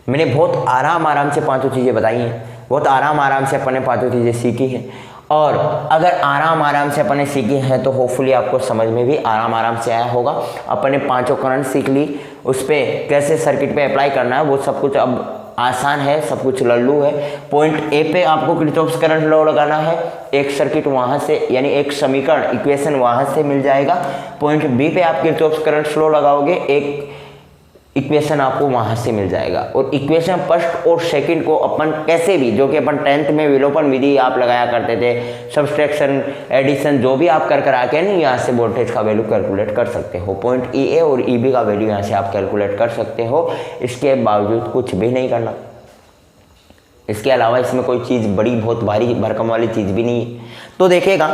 मैंने बहुत आराम से पांचों चीज़ें बताई हैं, बहुत आराम से अपन ने पांचों चीज़ें सीखी हैं। और अगर आराम से अपन ने सीखी है तो होपफुली आपको समझ में भी आराम से आया होगा। अपन ने पांचों करंट सीख ली, उस पर कैसे सर्किट पे अप्लाई करना है वो सब कुछ अब आसान है, सब कुछ लल्लू है। पॉइंट ए पे आपको किरचॉफ्स करंट लॉ लगाना है, एक सर्किट वहाँ से यानी एक समीकरण इक्वेशन वहाँ से मिल जाएगा। पॉइंट बी पे आप किरचॉफ्स करंट लॉ लगाओगे, एक इक्वेशन आपको वहाँ से मिल जाएगा। और इक्वेशन फर्स्ट और सेकंड को अपन कैसे भी, जो कि अपन 10th में विलोपन विधि आप लगाया करते थे, सब्सट्रैक्शन एडिशन जो भी आप कर आके नहीं यहाँ से वोल्टेज का वैल्यू कैलकुलेट कर सकते हो। पॉइंट ई ए और ई बी का वैल्यू यहाँ से आप कैलकुलेट कर सकते हो। इसके बावजूद कुछ भी नहीं करना, इसके अलावा इसमें कोई चीज़ बड़ी बहुत भारी भरकम वाली चीज़ भी नहीं है। तो देखिएगा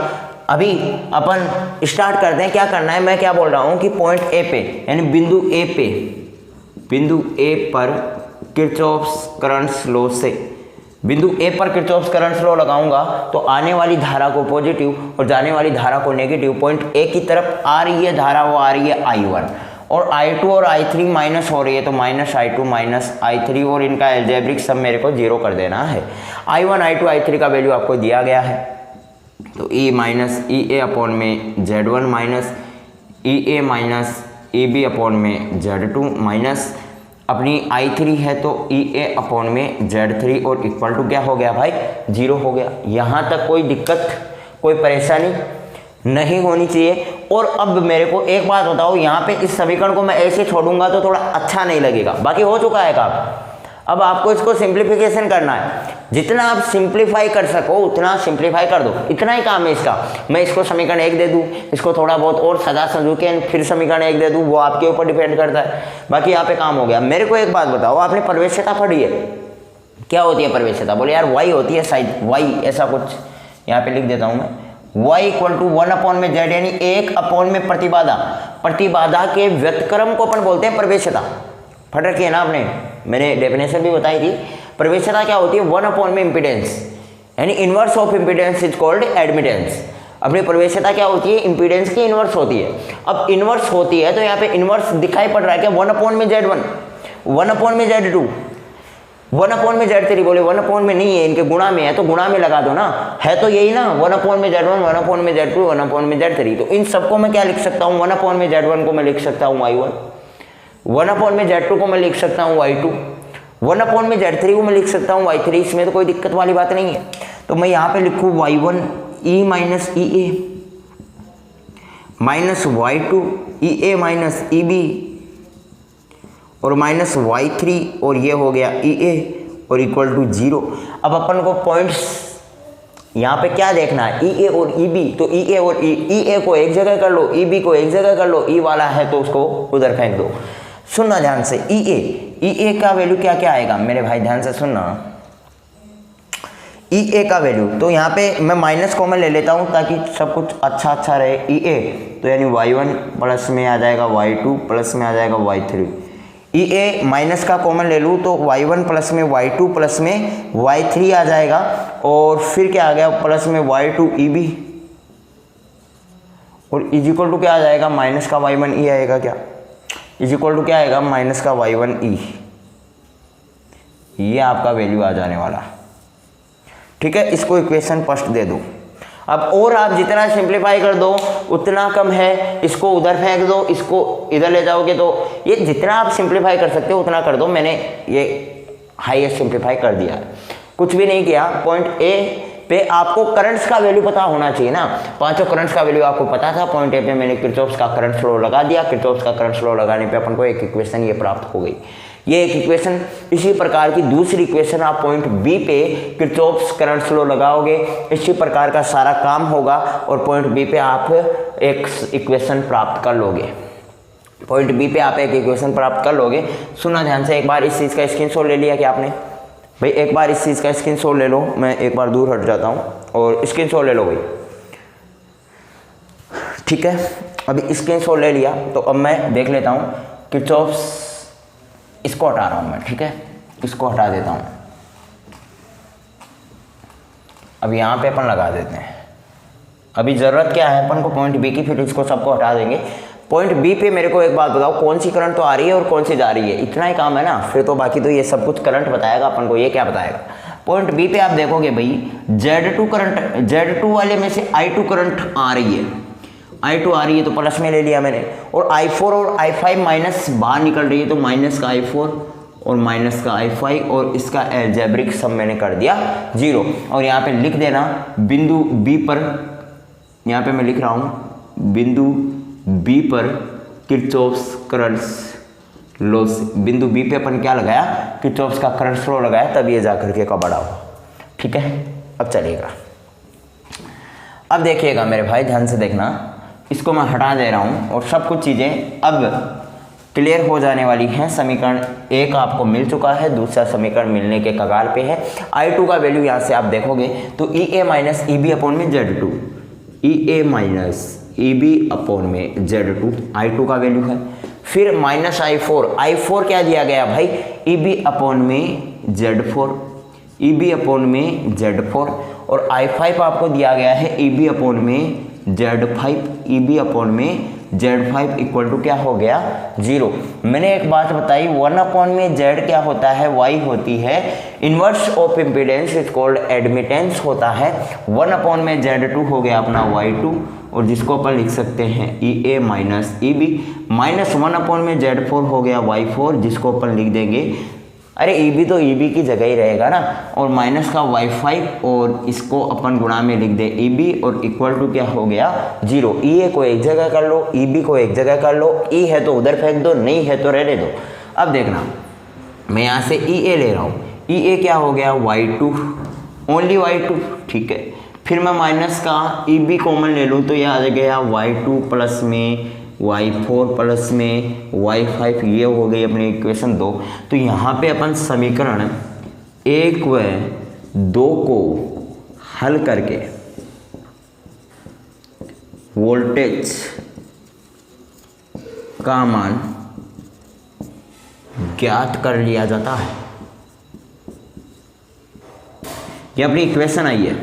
अभी अपन स्टार्ट करते हैं, क्या करना है। मैं क्या बोल रहा हूँ कि पॉइंट ए पे यानी बिंदु ए पर किरचॉफ्स करंट्स लॉ से, बिंदु ए पर किरचॉफ्स करंट्स लॉ लगाऊंगा तो आने वाली धारा को पॉजिटिव और जाने वाली धारा को नेगेटिव, पॉइंट ए की तरफ आ रही है धारा, वो आ रही है I1 और I2 और I3 माइनस हो रही है, तो माइनस I2 माइनस I3 और इनका एल्जेब्रिक सब मेरे को जीरो कर देना है। I1 I2 I3 का वैल्यू आपको दिया गया है, तो E minus E A upon में Z1 minus E A minus A B upon में Z2 माइनस अपनी I3 है तो ई ए अपॉन में Z3 और इक्वल टू क्या हो गया भाई, जीरो हो गया। यहाँ तक कोई दिक्कत कोई परेशानी नहीं होनी चाहिए। और अब मेरे को एक बात बताओ, यहाँ पे इस समीकरण को मैं ऐसे छोड़ूंगा तो थोड़ा अच्छा नहीं लगेगा, बाकी हो चुका है काम। अब आपको इसको सिंप्लीफिकेशन करना है, जितना आप सिंप्लीफाई कर सको उतना सिंप्लीफाई कर दो, इतना ही काम है इसका। मैं इसको समीकरण 1 दे दूं, इसको थोड़ा बहुत और सजा संजू के फिर समीकरण 1 दे दूं, वो आपके ऊपर डिपेंड करता है। बाकी यहाँ पे काम हो गया। मेरे को एक बात बताओ, आपने प्रवेश्यता पढ़ी है, क्या होती है प्रवेश्यता? बोले यार वाई होती है शायद, वाई ऐसा कुछ यहाँ पे लिख देता हूँ मैं, y इक्वल टू 1 अपॉन में z यानी 1 अपॉन में प्रतिबाधा, प्रतिबाधा के व्यतक्रम को अपन बोलते हैं प्रवेश्यता। फट रखी है ना आपने, मैंने डेफिनेशन भी बताई थी। प्रवेश्यता क्या होती है? 1 अपॉन में इम्पीडेंस यानी inverse of impedance is called admittance. अपनी प्रवेश्यता क्या होती है? इम्पीडेंस की इनवर्स होती है। अब इनवर्स होती है तो यहाँ पे इनवर्स दिखाई पड़ रहा है क्या? 1 अपॉन में z1, 1 अपॉन में z2, 1 अपॉन में z3। बोले 1 अपॉन में नहीं है, इनके गुणा में है, तो गुणा में लगा दो ना, है तो यही ना, 1 अपॉन में z1, 1 अपॉन में z2, 1 अपॉन में z3। तो इन सबको मैं क्या लिख सकता हूँ? 1 अपॉन में z1 को मैं लिख सकता हूँ y1, 1 अपॉन में z2 को मैं लिख सकता हूँ y2, 1 अपॉन में z3 को मैं लिख सकता हूँ y3। इसमें तो कोई दिक्कत वाली बात नहीं है। तो मैं यहाँ पे लिखूँ y1 e minus E A minus y2 E A minus E B और माइनस y3 और ये हो गया ई ए और इक्वल टू 0। अब अपन को पॉइंट्स यहाँ पे क्या देखना है? ई ए और ई बी। तो ई ए और ई ए को एक जगह कर लो, ई बी को एक जगह कर लो, ई वाला है तो उसको उधर फेंक दो। सुनना ध्यान से, ई ए का वैल्यू क्या क्या आएगा मेरे भाई, ध्यान से सुनना। ई ए का वैल्यू तो यहाँ पे मैं माइनस कॉमन ले लेता हूँ ताकि सब कुछ अच्छा रहे। ई ए तो यानी y1 प्लस में आ जाएगा y2 प्लस में आ जाएगा y3। ई ए माइनस का कॉमन ले लूँ तो y1 प्लस में y2 प्लस में y3 आ जाएगा। और फिर क्या आ गया? प्लस में y2 ई बी और इज इक्वल टू क्या आ जाएगा? माइनस का y1 ई आएगा क्या? इज इक्वल टू क्या आएगा? माइनस का y1 ई। ये आपका वैल्यू आ जाने वाला, ठीक है। इसको इक्वेशन फर्स्ट दे दो। अब और आप जितना सिंप्लीफाई कर दो उतना कम है, इसको उधर फेंक दो, इसको इधर ले जाओगे तो ये जितना आप सिंप्लीफाई कर सकते हो उतना कर दो। मैंने ये हाईएस्ट सिंप्लीफाई कर दिया, कुछ भी नहीं किया। पॉइंट ए पे आपको करंट्स का वैल्यू पता होना चाहिए ना, पांचों करंट्स का वैल्यू आपको पता था। पॉइंट ए पे मैंने किरचॉफ्स का करंट लॉ लगा दिया। किरचॉफ्स का करंट लॉ लगाने पे अपन को एक इक्वेशन ये प्राप्त हो गई। ये एक इक्वेशन, इसी प्रकार की दूसरी इक्वेशन आप पॉइंट बी पे किरचॉफ्स करंट लॉ लगाओगे, इसी प्रकार का सारा काम होगा और पॉइंट बी पे आप एक इक्वेशन प्राप्त कर लोगे। पॉइंट बी पे आप एक इक्वेशन प्राप्त कर लोगे। सुना ध्यान से, एक बार इस चीज़ का स्क्रीनशॉट ले लिया क्या आपने भाई? एक बार इस चीज़ का स्क्रीनशॉट ले लो। मैं एक बार दूर हट जाता हूँ और स्क्रीनशॉट ले लो भाई, ठीक है। अभी स्क्रीनशॉट ले लिया तो अब मैं देख लेता हूँ किरचॉफ्स, इसको हटा रहा हूँ मैं, ठीक है, इसको हटा देता हूँ। अब यहाँ पे अपन लगा देते हैं। अभी ज़रूरत क्या है अपन को पॉइंट बी की, फिर इसको सबको हटा देंगे। पॉइंट बी पे मेरे को एक बात बताओ, कौन सी करंट तो आ रही है और कौन सी जा रही है, इतना ही काम है ना। फिर तो बाकी तो ये सब कुछ करंट बताएगा अपन को, ये क्या बताएगा। पॉइंट बी पे आप देखोगे भाई Z2 करंट, Z2 वाले में से I2 करंट आ रही है, I2 आ रही है तो प्लस में ले लिया मैंने, और I4 और I5 माइनस बाहर निकल रही है तो माइनस का I4 और माइनस का I5 और इसका एल्जेब्रिक सम मैंने कर दिया 0। और यहाँ पे लिख देना बिंदु बी पर, यहाँ पे मैं लिख रहा हूँ बिंदु बी पर किरचॉफ्स करंट्स लॉस। बिंदु बी पे अपन क्या लगाया, किरचॉफ्स का करंट लॉ लगाया, तब ये जाकर के कब बड़ा हुआ। ठीक है, अब चलिएगा। अब देखिएगा मेरे भाई, ध्यान से देखना, इसको मैं हटा दे रहा हूँ और सब कुछ चीज़ें अब क्लियर हो जाने वाली हैं। समीकरण एक आपको मिल चुका है, दूसरा समीकरण मिलने के कगार पे है। I2 का वैल्यू यहाँ से आप देखोगे तो EA माइनस EB अपॉन में Z2, EA minus EB upon में Z2 I2 का वैल्यू है। फिर माइनस I4 क्या दिया गया भाई, EB अपॉन में Z4, EB अपॉन में Z4, और I5 आपको दिया गया है EB अपॉन में Z5, EB अपॉन में Z5 इक्वल टू क्या हो गया 0। मैंने एक बात बताई, 1 अपॉन में Z क्या होता है, Y होती है, inverse of impedance is called admittance होता है। 1 अपॉन में Z2 हो गया अपना Y2, और जिसको अपन लिख सकते हैं EA minus EB, minus 1 upon में Z4 हो गया Y4, जिसको अपन लिख देंगे, अरे EB तो EB की जगह ही रहेगा ना, और माइनस का Y5 और इसको अपन गुणा में लिख दे EB, और इक्वल टू क्या हो गया 0। EA को एक जगह कर लो, EB को एक जगह कर लो, E है तो उधर फेंक दो, नहीं है तो रहने दो। अब देखना, मैं यहाँ से EA ले रहा हूँ, EA क्या हो गया Y2, ओनली Y2, ठीक है। फिर मैं माइनस का EB कॉमन ले लूँ तो यह आ गया Y2 प्लस में Y4 प्लस में Y5, ये हो गई अपनी इक्वेशन 2। तो यहाँ पे अपन समीकरण 1 व 2 को हल करके वोल्टेज का मान ज्ञात कर लिया जाता है। ये अपनी इक्वेशन आई है।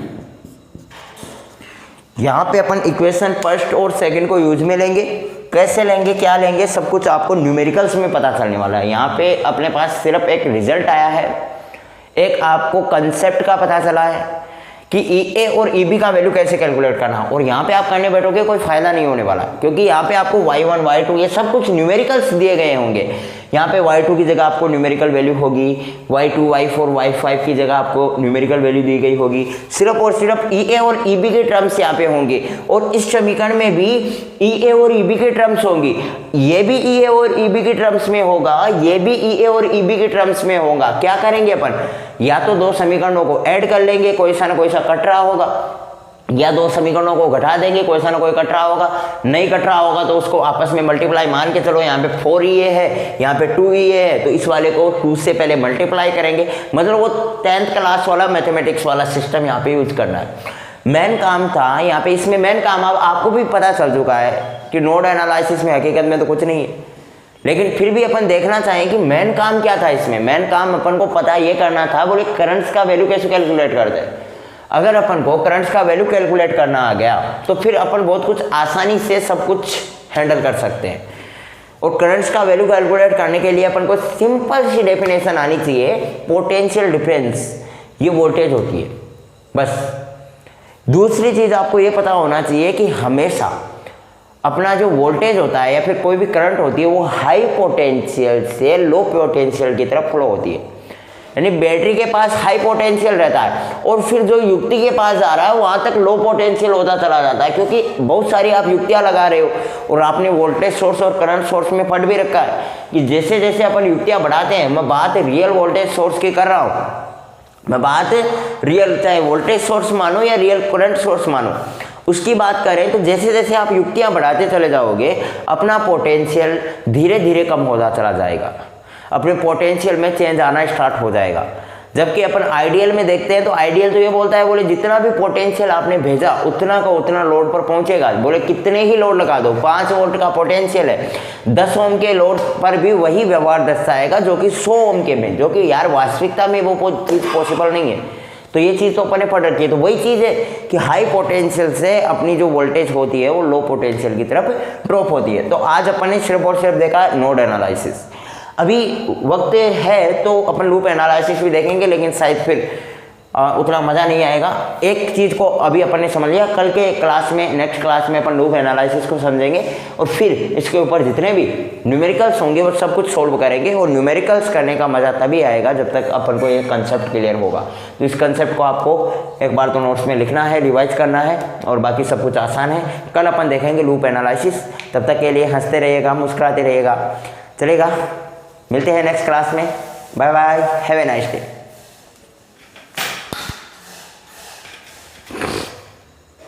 यहाँ पे अपन इक्वेशन फर्स्ट और सेकंड को यूज में लेंगे। कैसे लेंगे, क्या लेंगे, सब कुछ आपको न्यूमेरिकल्स में पता चलने वाला है। यहाँ पे अपने पास सिर्फ एक रिजल्ट आया है, एक आपको कंसेप्ट का पता चला है कि EA और EB का वैल्यू कैसे कैलकुलेट करना, और यहाँ पे आप करने बैठोगे कोई फायदा नहीं होने वाला, क्योंकि यहाँ पे आपको Y1 Y2 ये सब कुछ न्यूमेरिकल्स दिए गए होंगे। यहाँ पे Y2 की जगह आपको न्यूमेरिकल वैल्यू होगी, Y2 Y4 Y5 की जगह आपको न्यूमेरिकल वैल्यू दी गई होगी, सिर्फ और सिर्फ EA और EB के टर्म्स यहाँ पे होंगे, और इस समीकरण में भी EA और EB के टर्म्स होंगी। ये भी EA और EB के टर्म्स में होगा, ये भी EA और EB के टर्म्स में होगा। क्या करेंगे अपन, या तो दो समीकरणों को ऐड कर लेंगे, कोई सा ना कोई सा कट रहा होगा, या दो समीकरणों को घटा देंगे, कोई सा ना कोई कट रहा होगा। नहीं कट रहा होगा तो उसको आपस में मल्टीप्लाई मान के चलो, यहाँ पे 4EA है, यहाँ पे 2EA है, तो इस वाले को 2 से पहले मल्टीप्लाई करेंगे। मतलब वो 10th क्लास वाला मैथमेटिक्स वाला सिस्टम यहाँ पे यूज करना है। मेन काम था यहाँ पे, इसमें मेन काम अब आपको भी पता चल चुका है कि नोड एनालिसिस में हकीकत में तो कुछ नहीं है, लेकिन फिर भी अपन देखना चाहें कि मेन काम क्या था इसमें। मेन काम अपन को पता ये करना था, बोले करंट्स का वैल्यू कैसे कैलकुलेट करते हैं। अगर अपन को करंट्स का वैल्यू कैलकुलेट करना आ गया तो फिर अपन बहुत कुछ आसानी से सब कुछ हैंडल कर सकते हैं। और करंट्स का वैल्यू कैलकुलेट करने के लिए अपन को सिंपल सी डेफिनेशन आनी चाहिए, पोटेंशियल डिफरेंस ये वोल्टेज होती है बस। दूसरी चीज आपको ये पता होना चाहिए कि हमेशा अपना जो वोल्टेज होता है या फिर कोई भी करंट होती है वो हाई पोटेंशियल से लो पोटेंशियल की तरफ फ्लो होती है। यानी बैटरी के पास हाई पोटेंशियल रहता है और फिर जो युक्ति के पास जा रहा है वहां तक लो पोटेंशियल होता चला जाता है, क्योंकि बहुत सारी आप युक्तियां लगा रहे हो और आपने वोल्टेज सोर्स और करंट सोर्स में पढ़ भी रखा है कि जैसे जैसे अपन युक्तियां बढ़ाते हैं, मैं बात रियल वोल्टेज सोर्स की कर रहा हूँ, मैं बात रियल चाहे वोल्टेज सोर्स मानो या रियल करंट सोर्स मानो उसकी बात करें, तो जैसे जैसे आप युक्तियां बढ़ाते चले जाओगे अपना पोटेंशियल धीरे धीरे कम होता चला जाएगा, अपने पोटेंशियल में चेंज आना स्टार्ट हो जाएगा। जबकि अपन आइडियल में देखते हैं तो आइडियल तो ये बोलता है, बोले जितना भी पोटेंशियल आपने भेजा उतना का उतना लोड पर पहुंचेगा। बोले कितने ही लोड लगा दो, 5 वोल्ट का पोटेंशियल है, 10 ओम के लोड पर भी वही व्यवहार दर्शाएगा जो कि 100 ओम के में, जो कि यार वास्तविकता में वो चीज़ पॉसिबल नहीं है। तो ये चीज़ तो अपन ने पढ़ रखी है। तो वही चीज़ है कि हाई पोटेंशियल से अपनी जो वोल्टेज होती है वो लो पोटेंशियल की तरफ ड्रॉप होती है। तो आज अपन ने सिर्फ और सिर्फ देखा नोड एनालिसिस। अभी वक्त है तो अपन लूप एनालिसिस भी देखेंगे, लेकिन शायद फिर उतना मज़ा नहीं आएगा। एक चीज़ को अभी अपन ने समझ लिया, कल के क्लास में, नेक्स्ट क्लास में अपन लूप एनालिसिस को समझेंगे और फिर इसके ऊपर जितने भी न्यूमेरिकल्स होंगे वो सब कुछ सोल्व करेंगे। और न्यूमेरिकल्स करने का मज़ा तभी आएगा जब तक अपन को ये कंसेप्ट क्लियर होगा। तो इस कंसेप्ट को आपको एक बार तो नोट्स में लिखना है, रिवाइज करना है, और बाकी सब कुछ आसान है। कल अपन देखेंगे लूप एनालिसिस। तब तक के लिए हंसते रहिएगा, मुस्कुराते रहिएगा, चलेगा। मिलते हैं नेक्स्ट क्लास में। Bye bye, have a nice day.